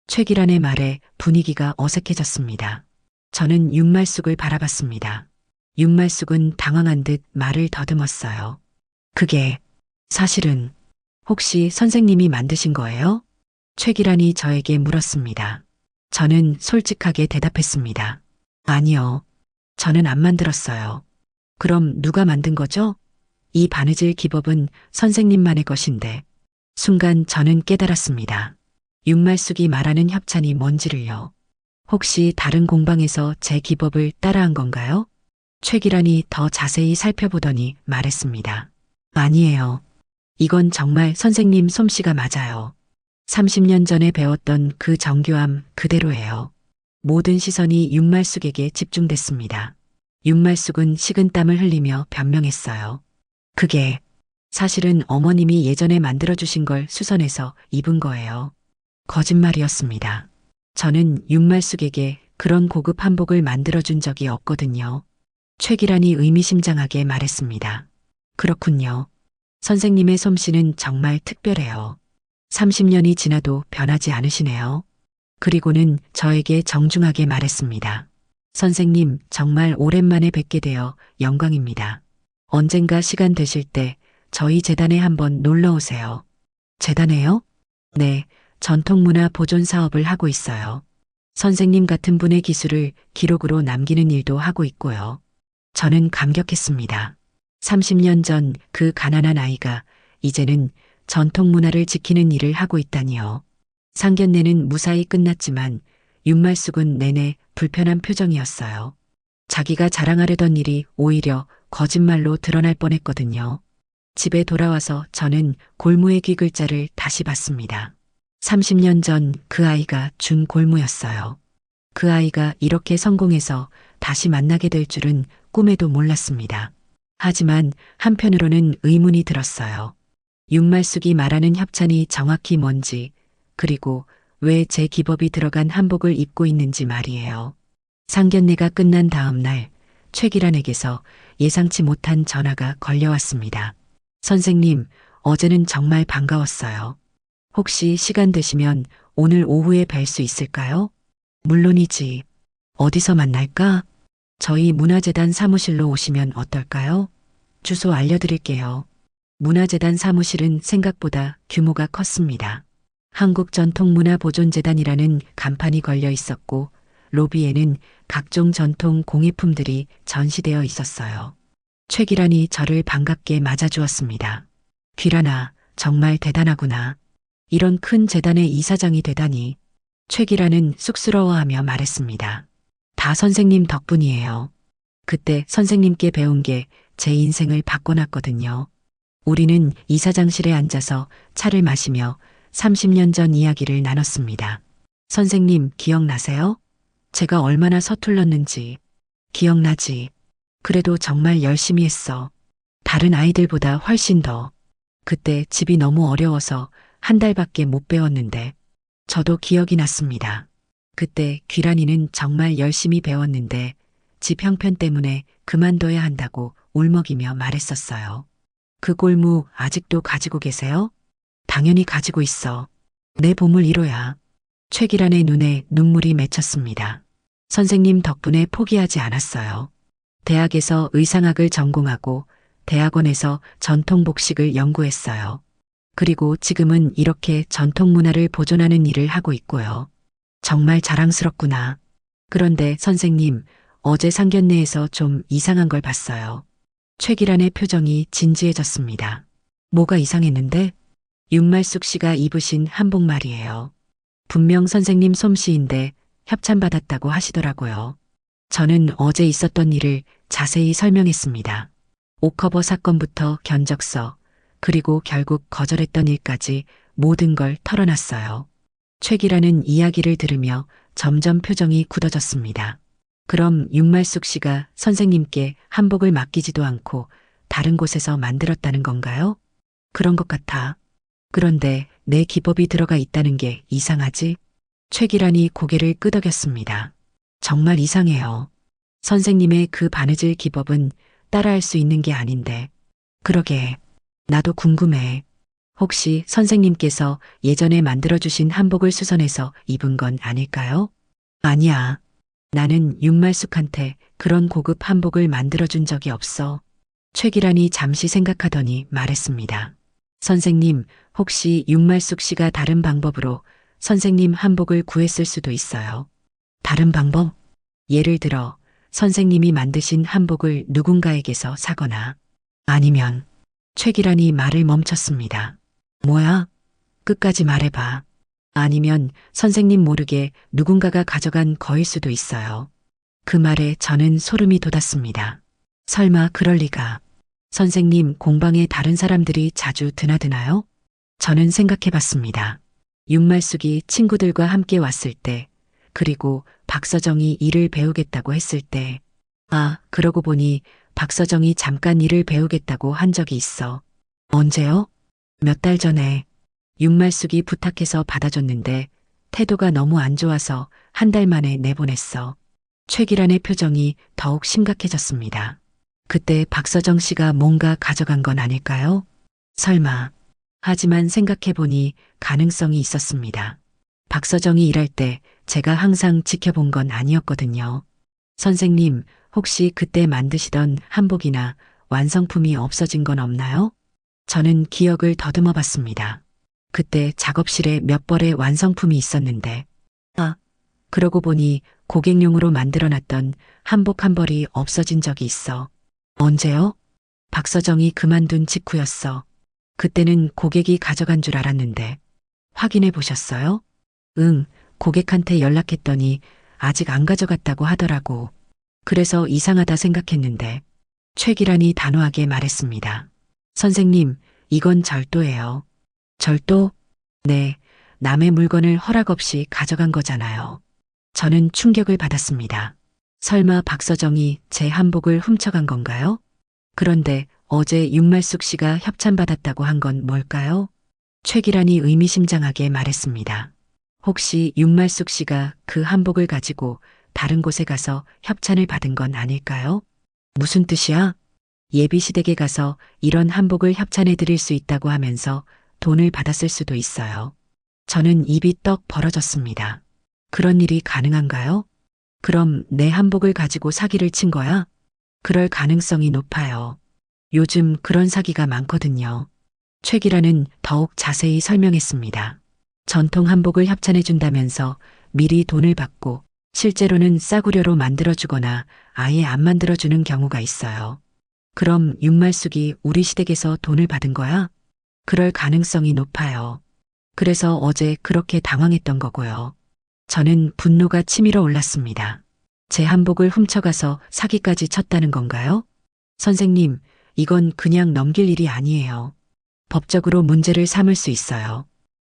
Speaker 2: 최기란의 말에 분위기가 어색해졌습니다. 저는 윤말숙을 바라봤습니다. 윤말숙은 당황한 듯 말을 더듬었어요. 그게 사실은 혹시 선생님이 만드신 거예요? 최기란이 저에게 물었습니다. 저는 솔직하게 대답했습니다. 아니요. 저는 안 만들었어요. 그럼 누가 만든 거죠? 이 바느질 기법은 선생님만의 것인데 순간 저는 깨달았습니다. 윤말숙이 말하는 협찬이 뭔지를요. 혹시 다른 공방에서 제 기법을 따라한 건가요? 최기란이 더 자세히 살펴보더니 말했습니다. 아니에요. 이건 정말 선생님 솜씨가 맞아요. 30년 전에 배웠던 그 정교함 그대로예요. 모든 시선이 윤말숙에게 집중됐습니다. 윤말숙은 식은땀을 흘리며 변명했어요. 그게 사실은 어머님이 예전에 만들어주신 걸 수선해서 입은 거예요. 거짓말이었습니다. 저는 윤말숙에게 그런 고급 한복을 만들어준 적이 없거든요. 최기란이 의미심장하게 말했습니다. 그렇군요. 선생님의 솜씨는 정말 특별해요. 30년이 지나도 변하지 않으시네요. 그리고는 저에게 정중하게 말했습니다. 선생님, 정말 오랜만에 뵙게 되어 영광입니다. 언젠가 시간 되실 때 저희 재단에 한번 놀러 오세요. 재단에요? 네, 전통문화 보존 사업을 하고 있어요. 선생님 같은 분의 기술을 기록으로 남기는 일도 하고 있고요. 저는 감격했습니다. 30년 전 그 가난한 아이가 이제는 전통문화를 지키는 일을 하고 있다니요. 상견례는 무사히 끝났지만 윤말숙은 내내 불편한 표정이었어요. 자기가 자랑하려던 일이 오히려 거짓말로 드러날 뻔했거든요. 집에 돌아와서 저는 골무의 귀글자를 다시 봤습니다. 30년 전 그 아이가 준 골무였어요. 그 아이가 이렇게 성공해서 다시 만나게 될 줄은 꿈에도 몰랐습니다. 하지만 한편으로는 의문이 들었어요. 윤말숙이 말하는 협찬이 정확히 뭔지, 그리고 왜 제 기법이 들어간 한복을 입고 있는지 말이에요. 상견례가 끝난 다음 날 최기란에게서 예상치 못한 전화가 걸려왔습니다. 선생님, 어제는 정말 반가웠어요. 혹시 시간 되시면 오늘 오후에 뵐 수 있을까요? 물론이지. 어디서 만날까? 저희 문화재단 사무실로 오시면 어떨까요? 주소 알려드릴게요. 문화재단 사무실은 생각보다 규모가 컸습니다. 한국전통문화보존재단이라는 간판이 걸려 있었고 로비에는 각종 전통 공예품들이 전시되어 있었어요. 최기란이 저를 반갑게 맞아주었습니다. 귀란아, 정말 대단하구나. 이런 큰 재단의 이사장이 되다니. 최기란은 쑥스러워하며 말했습니다. 다 선생님 덕분이에요. 그때 선생님께 배운 게 제 인생을 바꿔놨거든요. 우리는 이사장실에 앉아서 차를 마시며 30년 전 이야기를 나눴습니다. 선생님 기억나세요? 제가 얼마나 서툴렀는지. 기억나지. 그래도 정말 열심히 했어. 다른 아이들보다 훨씬 더. 그때 집이 너무 어려워서 한 달밖에 못 배웠는데 저도 기억이 났습니다. 그때 귀란이는 정말 열심히 배웠는데 집 형편 때문에 그만둬야 한다고 울먹이며 말했었어요. 그 골무 아직도 가지고 계세요? 당연히 가지고 있어. 내 보물 1호야. 최기란의 눈에 눈물이 맺혔습니다. 선생님 덕분에 포기하지 않았어요. 대학에서 의상학을 전공하고 대학원에서 전통복식을 연구했어요. 그리고 지금은 이렇게 전통문화를 보존하는 일을 하고 있고요. 정말 자랑스럽구나. 그런데 선생님, 어제 상견례에서 좀 이상한 걸 봤어요. 최기란의 표정이 진지해졌습니다. 뭐가 이상했는데? 윤말숙 씨가 입으신 한복 말이에요. 분명 선생님 솜씨인데 협찬받았다고 하시더라고요. 저는 어제 있었던 일을 자세히 설명했습니다. 옥커버 사건부터 견적서, 그리고 결국 거절했던 일까지 모든 걸 털어놨어요. 최기란은 이야기를 들으며 점점 표정이 굳어졌습니다. 그럼 윤말숙 씨가 선생님께 한복을 맡기지도 않고 다른 곳에서 만들었다는 건가요? 그런 것 같아. 그런데 내 기법이 들어가 있다는 게 이상하지? 최기란이 고개를 끄덕였습니다. 정말 이상해요. 선생님의 그 바느질 기법은 따라할 수 있는 게 아닌데. 그러게. 나도 궁금해. 혹시 선생님께서 예전에 만들어주신 한복을 수선해서 입은 건 아닐까요? 아니야. 나는 윤말숙한테 그런 고급 한복을 만들어준 적이 없어. 최기란이 잠시 생각하더니 말했습니다. 선생님, 혹시 윤말숙 씨가 다른 방법으로 선생님 한복을 구했을 수도 있어요. 다른 방법? 예를 들어 선생님이 만드신 한복을 누군가에게서 사거나 아니면 최기란이 말을 멈췄습니다. 뭐야? 끝까지 말해봐. 아니면 선생님 모르게 누군가가 가져간 거일 수도 있어요. 그 말에 저는 소름이 돋았습니다. 설마 그럴 리가. 선생님 공방에 다른 사람들이 자주 드나드나요? 저는 생각해봤습니다. 윤말숙이 친구들과 함께 왔을 때, 그리고 박서정이 일을 배우겠다고 했을 때, 그러고 보니 박서정이 잠깐 일을 배우겠다고 한 적이 있어. 언제요? 몇 달 전에. 윤말숙이 부탁해서 받아줬는데 태도가 너무 안 좋아서 한 달 만에 내보냈어. 최기란의 표정이 더욱 심각해졌습니다. 그때 박서정 씨가 뭔가 가져간 건 아닐까요? 설마. 하지만 생각해보니 가능성이 있었습니다. 박서정이 일할 때 제가 항상 지켜본 건 아니었거든요. 선생님, 혹시 그때 만드시던 한복이나 완성품이 없어진 건 없나요? 저는 기억을 더듬어 봤습니다. 그때 작업실에 몇 벌의 완성품이 있었는데, 그러고 보니 고객용으로 만들어놨던 한복 한 벌이 없어진 적이 있어. 언제요? 박서정이 그만둔 직후였어. 그때는 고객이 가져간 줄 알았는데. 확인해 보셨어요? 응, 고객한테 연락했더니 아직 안 가져갔다고 하더라고. 그래서 이상하다 생각했는데. 최기란이 단호하게 말했습니다. 선생님, 이건 절도예요. 절도? 네, 남의 물건을 허락 없이 가져간 거잖아요. 저는 충격을 받았습니다. 설마 박서정이 제 한복을 훔쳐간 건가요? 그런데 어제 윤말숙 씨가 협찬받았다고 한 건 뭘까요? 최기란이 의미심장하게 말했습니다. 혹시 윤말숙 씨가 그 한복을 가지고 다른 곳에 가서 협찬을 받은 건 아닐까요? 무슨 뜻이야? 예비시댁에 가서 이런 한복을 협찬해 드릴 수 있다고 하면서 돈을 받았을 수도 있어요. 저는 입이 떡 벌어졌습니다. 그런 일이 가능한가요? 그럼 내 한복을 가지고 사기를 친 거야? 그럴 가능성이 높아요. 요즘 그런 사기가 많거든요. 최기란은 더욱 자세히 설명했습니다. 전통 한복을 협찬해 준다면서 미리 돈을 받고 실제로는 싸구려로 만들어주거나 아예 안 만들어주는 경우가 있어요. 그럼 윤말숙이 우리 시댁에서 돈을 받은 거야? 그럴 가능성이 높아요. 그래서 어제 그렇게 당황했던 거고요. 저는 분노가 치밀어 올랐습니다. 제 한복을 훔쳐가서 사기까지 쳤다는 건가요? 선생님, 이건 그냥 넘길 일이 아니에요. 법적으로 문제를 삼을 수 있어요.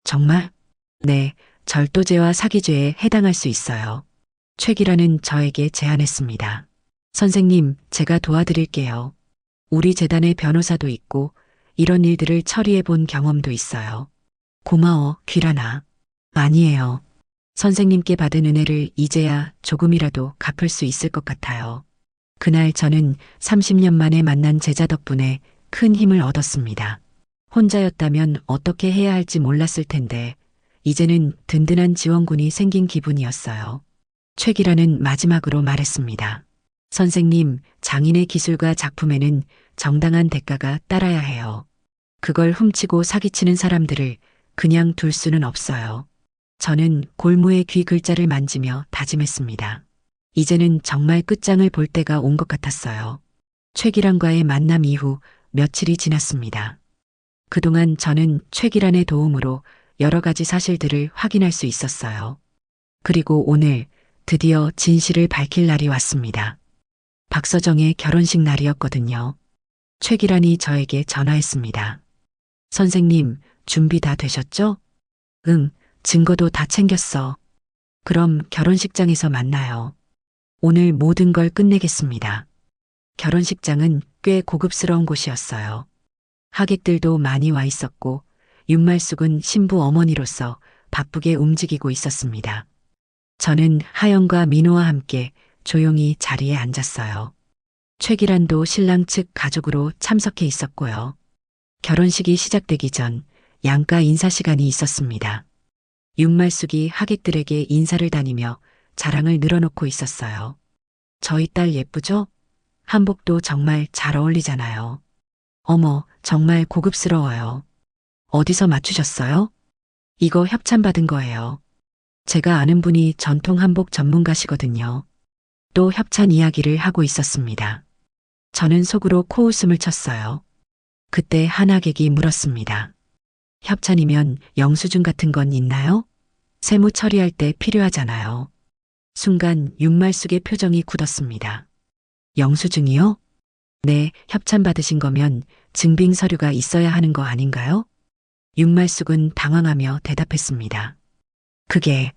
Speaker 2: 정말? 네, 절도죄와 사기죄에 해당할 수 있어요. 최기라는 저에게 제안했습니다. 선생님, 제가 도와드릴게요. 우리 재단에 변호사도 있고 이런 일들을 처리해 본 경험도 있어요. 고마워, 귀라나. 아니에요. 선생님께 받은 은혜를 이제야 조금이라도 갚을 수 있을 것 같아요. 그날 저는 30년 만에 만난 제자 덕분에 큰 힘을 얻었습니다. 혼자였다면 어떻게 해야 할지 몰랐을 텐데, 이제는 든든한 지원군이 생긴 기분이었어요. 최기라는 마지막으로 말했습니다. 선생님, 장인의 기술과 작품에는 정당한 대가가 따라야 해요. 그걸 훔치고 사기치는 사람들을 그냥 둘 수는 없어요. 저는 골무의 귀 글자를 만지며 다짐했습니다. 이제는 정말 끝장을 볼 때가 온 것 같았어요. 최기란과의 만남 이후 며칠이 지났습니다. 그동안 저는 최기란의 도움으로 여러 가지 사실들을 확인할 수 있었어요. 그리고 오늘 드디어 진실을 밝힐 날이 왔습니다. 박서정의 결혼식 날이었거든요. 최기란이 저에게 전화했습니다. 선생님, 준비 다 되셨죠? 응, 증거도 다 챙겼어. 그럼 결혼식장에서 만나요. 오늘 모든 걸 끝내겠습니다. 결혼식장은 꽤 고급스러운 곳이었어요. 하객들도 많이 와 있었고 윤말숙은 신부 어머니로서 바쁘게 움직이고 있었습니다. 저는 하영과 민호와 함께 조용히 자리에 앉았어요. 최기란도 신랑 측 가족으로 참석해 있었고요. 결혼식이 시작되기 전 양가 인사 시간이 있었습니다. 윤말숙이 하객들에게 인사를 다니며 자랑을 늘어놓고 있었어요. 저희 딸 예쁘죠? 한복도 정말 잘 어울리잖아요. 어머, 정말 고급스러워요. 어디서 맞추셨어요? 이거 협찬받은 거예요. 제가 아는 분이 전통 한복 전문가시거든요. 또 협찬 이야기를 하고 있었습니다. 저는 속으로 코웃음을 쳤어요. 그때 한 하객이 물었습니다. 협찬이면 영수증 같은 건 있나요? 세무 처리할 때 필요하잖아요. 순간 윤말숙의 표정이 굳었습니다. 영수증이요? 네, 협찬 받으신 거면 증빙 서류가 있어야 하는 거 아닌가요? 윤말숙은 당황하며 대답했습니다. 그게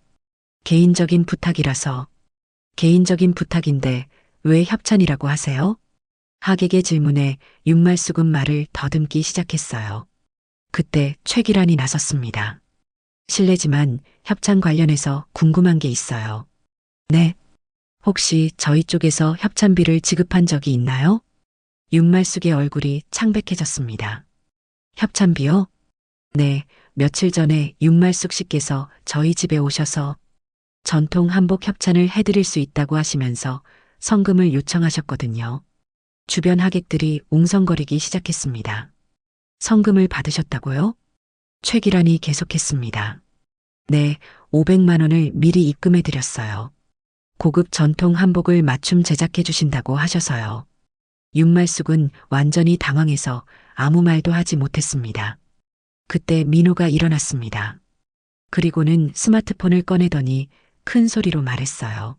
Speaker 2: 개인적인 부탁이라서. 개인적인 부탁인데 왜 협찬이라고 하세요? 하객의 질문에 윤말숙은 말을 더듬기 시작했어요. 그때 최기란이 나섰습니다. 실례지만 협찬 관련해서 궁금한 게 있어요. 네. 혹시 저희 쪽에서 협찬비를 지급한 적이 있나요? 윤말숙의 얼굴이 창백해졌습니다. 협찬비요? 네, 며칠 전에 윤말숙 씨께서 저희 집에 오셔서 전통 한복 협찬을 해드릴 수 있다고 하시면서 성금을 요청하셨거든요. 주변 하객들이 웅성거리기 시작했습니다. 성금을 받으셨다고요? 최기란이 계속했습니다. 네, 500만 원을 미리 입금해 드렸어요. 고급 전통 한복을 맞춤 제작해 주신다고 하셔서요. 윤말숙은 완전히 당황해서 아무 말도 하지 못했습니다. 그때 민호가 일어났습니다. 그리고는 스마트폰을 꺼내더니 큰 소리로 말했어요.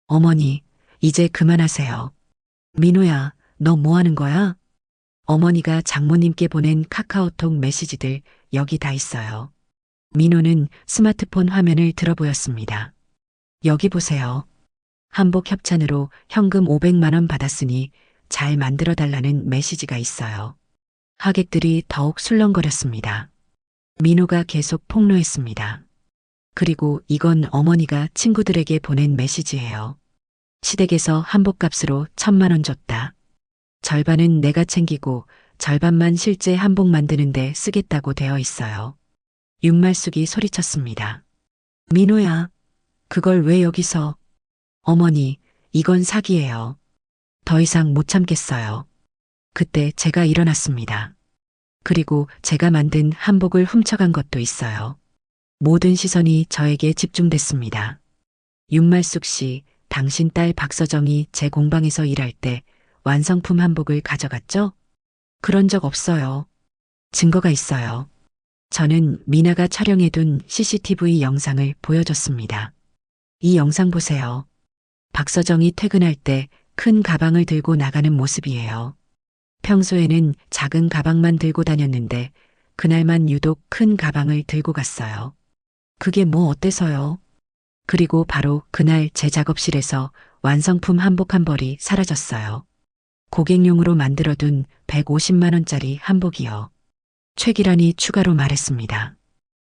Speaker 2: 어머니, 이제 그만하세요. 민호야, 너 뭐 하는 거야? 어머니가 장모님께 보낸 카카오톡 메시지들 여기 다 있어요. 민호는 스마트폰 화면을 들어보였습니다. 여기 보세요. 한복 협찬으로 현금 500만 원 받았으니 잘 만들어 달라는 메시지가 있어요. 하객들이 더욱 술렁거렸습니다. 민호가 계속 폭로했습니다. 그리고 이건 어머니가 친구들에게 보낸 메시지예요. 시댁에서 한복값으로 1,000만 원 줬다. 절반은 내가 챙기고 절반만 실제 한복 만드는데 쓰겠다고 되어 있어요. 윤말숙이 소리쳤습니다. 민호야, 그걸 왜 여기서? 어머니, 이건 사기예요. 더 이상 못 참겠어요. 그때 제가 일어났습니다. 그리고 제가 만든 한복을 훔쳐간 것도 있어요. 모든 시선이 저에게 집중됐습니다. 윤말숙 씨, 당신 딸 박서정이 제 공방에서 일할 때 완성품 한복을 가져갔죠? 그런 적 없어요. 증거가 있어요. 저는 미나가 촬영해둔 CCTV 영상을 보여줬습니다. 이 영상 보세요. 박서정이 퇴근할 때 큰 가방을 들고 나가는 모습이에요. 평소에는 작은 가방만 들고 다녔는데 그날만 유독 큰 가방을 들고 갔어요. 그게 뭐 어때서요? 그리고 바로 그날 제 작업실에서 완성품 한복 한 벌이 사라졌어요. 고객용으로 만들어둔 150만 원짜리 한복이요. 최기란이 추가로 말했습니다.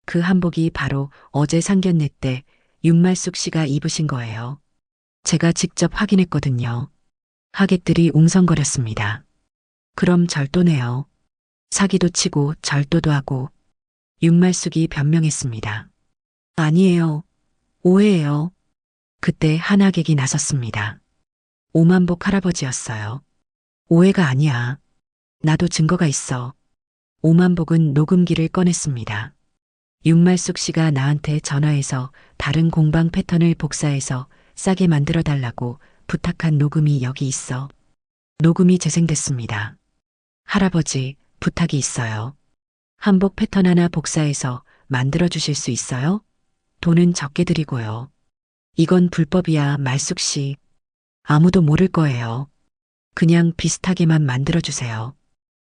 Speaker 2: 그 한복이 바로 어제 상견례 때 윤말숙 씨가 입으신 거예요. 제가 직접 확인했거든요. 하객들이 웅성거렸습니다. 그럼 절도네요. 사기도 치고 절도도 하고. 윤말숙이 변명했습니다. 아니에요. 오해예요. 그때 한 하객이 나섰습니다. 오만복 할아버지였어요. 오해가 아니야. 나도 증거가 있어. 오만복은 녹음기를 꺼냈습니다. 윤말숙 씨가 나한테 전화해서 다른 공방 패턴을 복사해서 싸게 만들어 달라고 부탁한 녹음이 여기 있어. 녹음이 재생됐습니다. 할아버지, 부탁이 있어요. 한복 패턴 하나 복사해서 만들어 주실 수 있어요? 돈은 적게 드리고요. 이건 불법이야, 말숙 씨. 아무도 모를 거예요. 그냥 비슷하게만 만들어 주세요.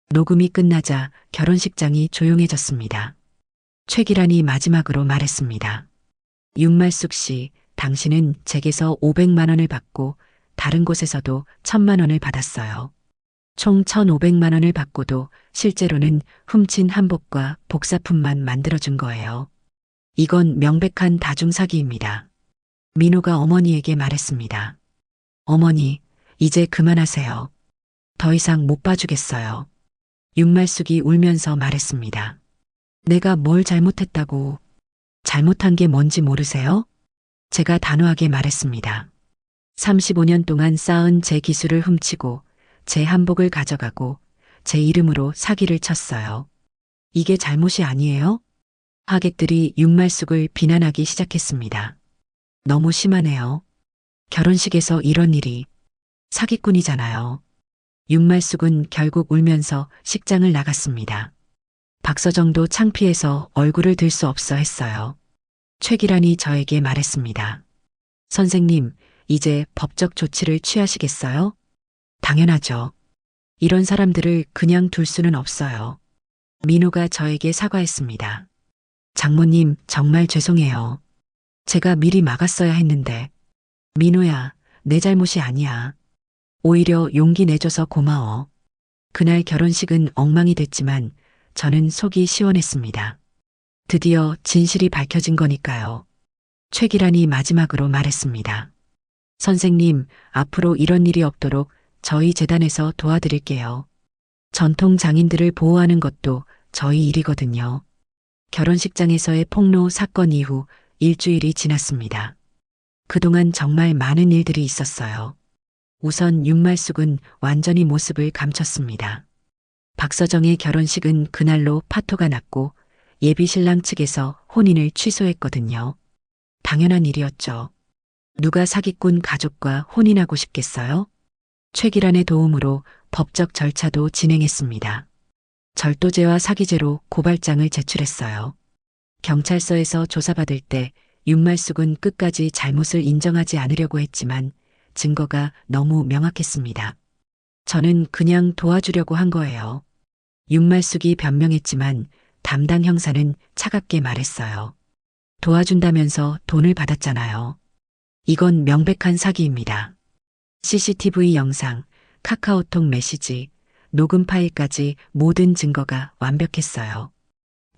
Speaker 2: 녹음이 끝나자 결혼식장이 조용해졌습니다. 최기란이 마지막으로 말했습니다. 윤말숙 씨, 당신은 제게서 500만 원을 받고 다른 곳에서도 1000만 원을 받았어요. 총 1500만 원을 받고도 실제로는 훔친 한복과 복사품만 만들어준 거예요. 이건 명백한 다중사기입니다. 민호가 어머니에게 말했습니다. 어머니, 이제 그만하세요. 더 이상 못 봐주겠어요. 윤말숙이 울면서 말했습니다. 내가 뭘 잘못했다고. 잘못한 게 뭔지 모르세요? 제가 단호하게 말했습니다. 35년 동안 쌓은 제 기술을 훔치고 제 한복을 가져가고 제 이름으로 사기를 쳤어요. 이게 잘못이 아니에요? 하객들이 윤말숙을 비난하기 시작했습니다. 너무 심하네요. 결혼식에서 이런 일이. 사기꾼이잖아요. 윤말숙은 결국 울면서 식장을 나갔습니다. 박서정도 창피해서 얼굴을 들 수 없어 했어요. 최기란이 저에게 말했습니다. 선생님, 이제 법적 조치를 취하시겠어요? 당연하죠. 이런 사람들을 그냥 둘 수는 없어요. 민호가 저에게 사과했습니다. 장모님, 정말 죄송해요. 제가 미리 막았어야 했는데. 민호야, 내 잘못이 아니야. 오히려 용기 내줘서 고마워. 그날 결혼식은 엉망이 됐지만 저는 속이 시원했습니다. 드디어 진실이 밝혀진 거니까요. 최기란이 마지막으로 말했습니다. 선생님, 앞으로 이런 일이 없도록 저희 재단에서 도와드릴게요. 전통 장인들을 보호하는 것도 저희 일이거든요. 결혼식장에서의 폭로 사건 이후 일주일이 지났습니다. 그동안 정말 많은 일들이 있었어요. 우선 윤말숙은 완전히 모습을 감췄습니다. 박서정의 결혼식은 그날로 파토가 났고 예비 신랑 측에서 혼인을 취소했거든요. 당연한 일이었죠. 누가 사기꾼 가족과 혼인하고 싶겠어요? 최기란의 도움으로 법적 절차도 진행했습니다. 절도죄와 사기죄로 고발장을 제출했어요. 경찰서에서 조사받을 때 윤말숙은 끝까지 잘못을 인정하지 않으려고 했지만 증거가 너무 명확했습니다. 저는 그냥 도와주려고 한 거예요. 윤말숙이 변명했지만 담당 형사는 차갑게 말했어요. 도와준다면서 돈을 받았잖아요. 이건 명백한 사기입니다. CCTV 영상, 카카오톡 메시지, 녹음 파일까지 모든 증거가 완벽했어요.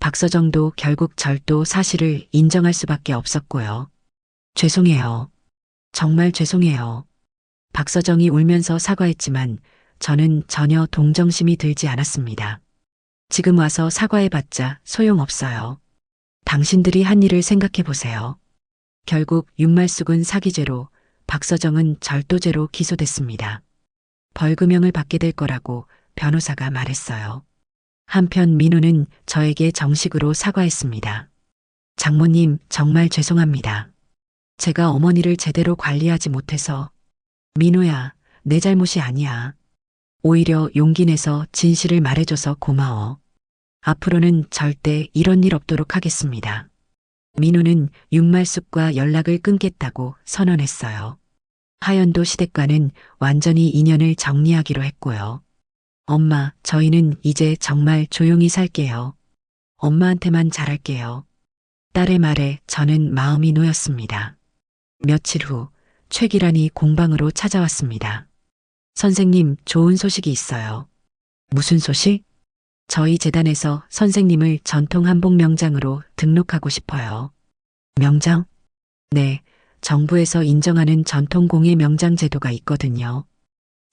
Speaker 2: 박서정도 결국 절도 사실을 인정할 수밖에 없었고요. 죄송해요. 정말 죄송해요. 박서정이 울면서 사과했지만 저는 전혀 동정심이 들지 않았습니다. 지금 와서 사과해봤자 소용없어요. 당신들이 한 일을 생각해 보세요. 결국 윤말숙은 사기죄로, 박서정은 절도죄로 기소됐습니다. 벌금형을 받게 될 거라고 변호사가 말했어요. 한편 민호는 저에게 정식으로 사과했습니다. 장모님, 정말 죄송합니다. 제가 어머니를 제대로 관리하지 못해서. 민호야, 내 잘못이 아니야. 오히려 용기 내서 진실을 말해줘서 고마워. 앞으로는 절대 이런 일 없도록 하겠습니다. 민호는 윤말숙과 연락을 끊겠다고 선언했어요. 하연도 시댁과는 완전히 인연을 정리하기로 했고요. 엄마, 저희는 이제 정말 조용히 살게요. 엄마한테만 잘할게요. 딸의 말에 저는 마음이 놓였습니다. 며칠 후 최기란이 공방으로 찾아왔습니다. 선생님, 좋은 소식이 있어요. 무슨 소식? 저희 재단에서 선생님을 전통 한복 명장으로 등록하고 싶어요. 명장? 네, 정부에서 인정하는 전통 공예 명장 제도가 있거든요.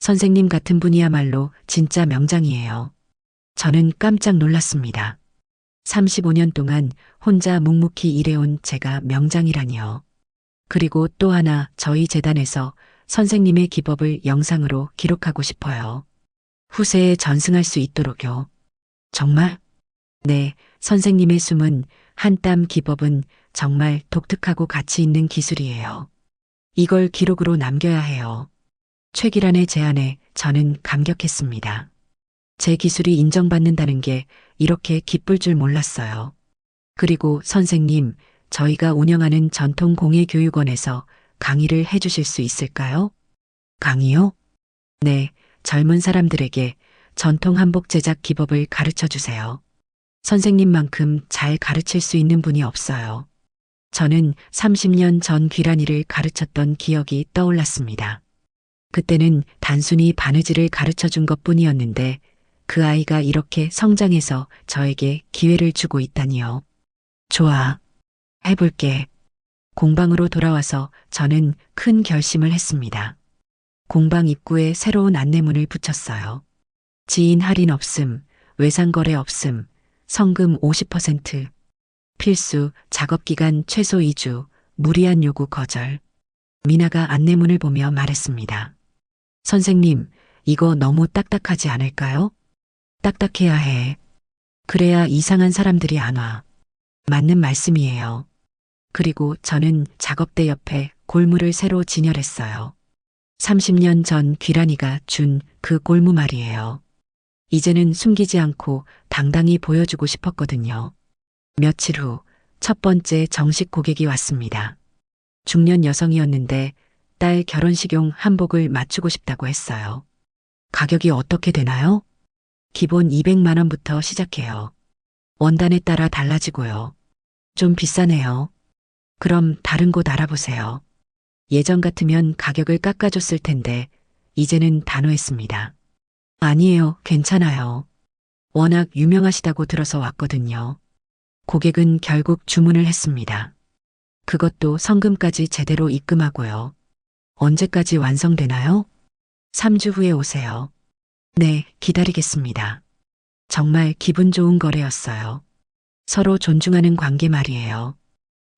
Speaker 2: 선생님 같은 분이야말로 진짜 명장이에요. 저는 깜짝 놀랐습니다. 35년 동안 혼자 묵묵히 일해온 제가 명장이라니요. 그리고 또 하나 저희 재단에서 선생님의 기법을 영상으로 기록하고 싶어요. 후세에 전승할 수 있도록요. 정말? 네, 선생님의 숨은 한 땀 기법은 정말 독특하고 가치 있는 기술이에요. 이걸 기록으로 남겨야 해요. 최기란의 제안에 저는 감격했습니다. 제 기술이 인정받는다는 게 이렇게 기쁠 줄 몰랐어요. 그리고 선생님, 저희가 운영하는 전통공예교육원에서 강의를 해주실 수 있을까요? 강의요? 네, 젊은 사람들에게 전통 한복 제작 기법을 가르쳐 주세요. 선생님만큼 잘 가르칠 수 있는 분이 없어요. 저는 30년 전 귀란이를 가르쳤던 기억이 떠올랐습니다. 그때는 단순히 바느질을 가르쳐 준 것뿐이었는데 그 아이가 이렇게 성장해서 저에게 기회를 주고 있다니요. 좋아. 해볼게. 공방으로 돌아와서 저는 큰 결심을 했습니다. 공방 입구에 새로운 안내문을 붙였어요. 지인 할인 없음, 외상거래 없음, 성금 50%, 필수, 작업기간 최소 2주, 무리한 요구 거절. 미나가 안내문을 보며 말했습니다. 선생님, 이거 너무 딱딱하지 않을까요? 딱딱해야 해. 그래야 이상한 사람들이 안 와. 맞는 말씀이에요. 그리고 저는 작업대 옆에 골무를 새로 진열했어요. 30년 전 귀란이가 준 그 골무 말이에요. 이제는 숨기지 않고 당당히 보여주고 싶었거든요. 며칠 후 첫 번째 정식 고객이 왔습니다. 중년 여성이었는데 딸 결혼식용 한복을 맞추고 싶다고 했어요. 가격이 어떻게 되나요? 기본 200만 원부터 시작해요. 원단에 따라 달라지고요. 좀 비싸네요. 그럼 다른 곳 알아보세요. 예전 같으면 가격을 깎아줬을 텐데 이제는 단호했습니다. 아니에요, 괜찮아요. 워낙 유명하시다고 들어서 왔거든요. 고객은 결국 주문을 했습니다. 그것도 성금까지 제대로 입금하고요. 언제까지 완성되나요? 3주 후에 오세요. 네, 기다리겠습니다. 정말 기분 좋은 거래였어요. 서로 존중하는 관계 말이에요.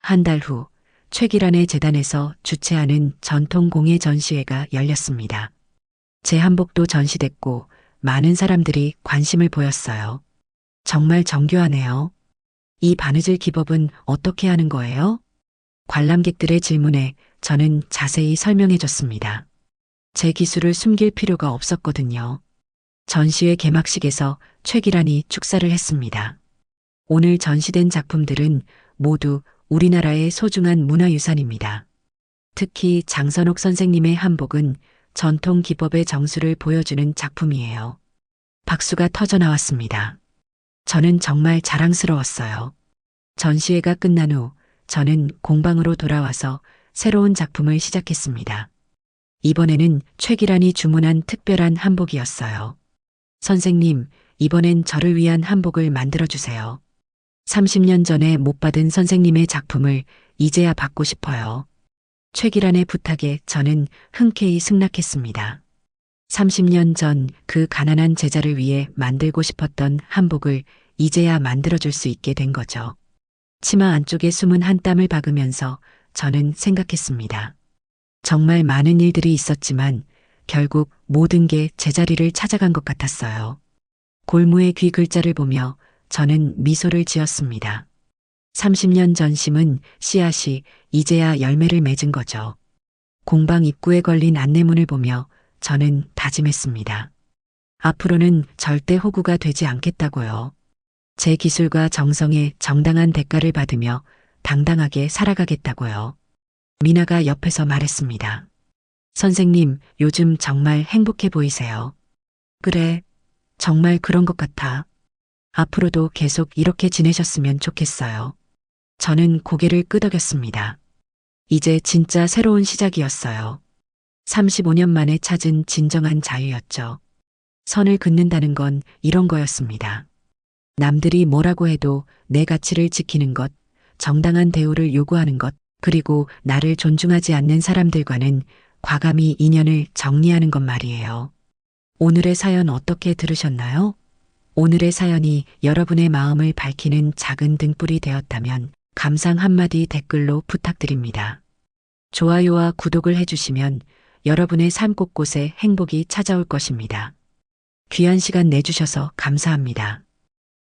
Speaker 2: 한 달 후 최기란의 재단에서 주최하는 전통공예 전시회가 열렸습니다. 제 한복도 전시됐고 많은 사람들이 관심을 보였어요. 정말 정교하네요. 이 바느질 기법은 어떻게 하는 거예요? 관람객들의 질문에 저는 자세히 설명해 줬습니다. 제 기술을 숨길 필요가 없었거든요. 전시회 개막식에서 최기란이 축사를 했습니다. 오늘 전시된 작품들은 모두 우리나라의 소중한 문화유산입니다. 특히 장선옥 선생님의 한복은 전통 기법의 정수를 보여주는 작품이에요. 박수가 터져 나왔습니다. 저는 정말 자랑스러웠어요. 전시회가 끝난 후 저는 공방으로 돌아와서 새로운 작품을 시작했습니다. 이번에는 최기란이 주문한 특별한 한복이었어요. 선생님, 이번엔 저를 위한 한복을 만들어주세요. 30년 전에 못 받은 선생님의 작품을 이제야 받고 싶어요. 최기란의 부탁에 저는 흔쾌히 승낙했습니다. 30년 전 그 가난한 제자를 위해 만들고 싶었던 한복을 이제야 만들어줄 수 있게 된 거죠. 치마 안쪽에 숨은 한 땀을 박으면서 저는 생각했습니다. 정말 많은 일들이 있었지만 결국 모든 게 제자리를 찾아간 것 같았어요. 골무의 귀 글자를 보며 저는 미소를 지었습니다. 30년 전 심은 씨앗이 이제야 열매를 맺은 거죠. 공방 입구에 걸린 안내문을 보며 저는 다짐했습니다. 앞으로는 절대 호구가 되지 않겠다고요. 제 기술과 정성에 정당한 대가를 받으며 당당하게 살아가겠다고요. 미나가 옆에서 말했습니다. 선생님, 요즘 정말 행복해 보이세요. 그래, 정말 그런 것 같아. 앞으로도 계속 이렇게 지내셨으면 좋겠어요. 저는 고개를 끄덕였습니다. 이제 진짜 새로운 시작이었어요. 35년 만에 찾은 진정한 자유였죠. 선을 긋는다는 건 이런 거였습니다. 남들이 뭐라고 해도 내 가치를 지키는 것, 정당한 대우를 요구하는 것, 그리고 나를 존중하지 않는 사람들과는 과감히 인연을 정리하는 것 말이에요. 오늘의 사연 어떻게 들으셨나요? 오늘의 사연이 여러분의 마음을 밝히는 작은 등불이 되었다면 감상 한마디 댓글로 부탁드립니다. 좋아요와 구독을 해주시면 여러분의 삶 곳곳에 행복이 찾아올 것입니다. 귀한 시간 내주셔서 감사합니다.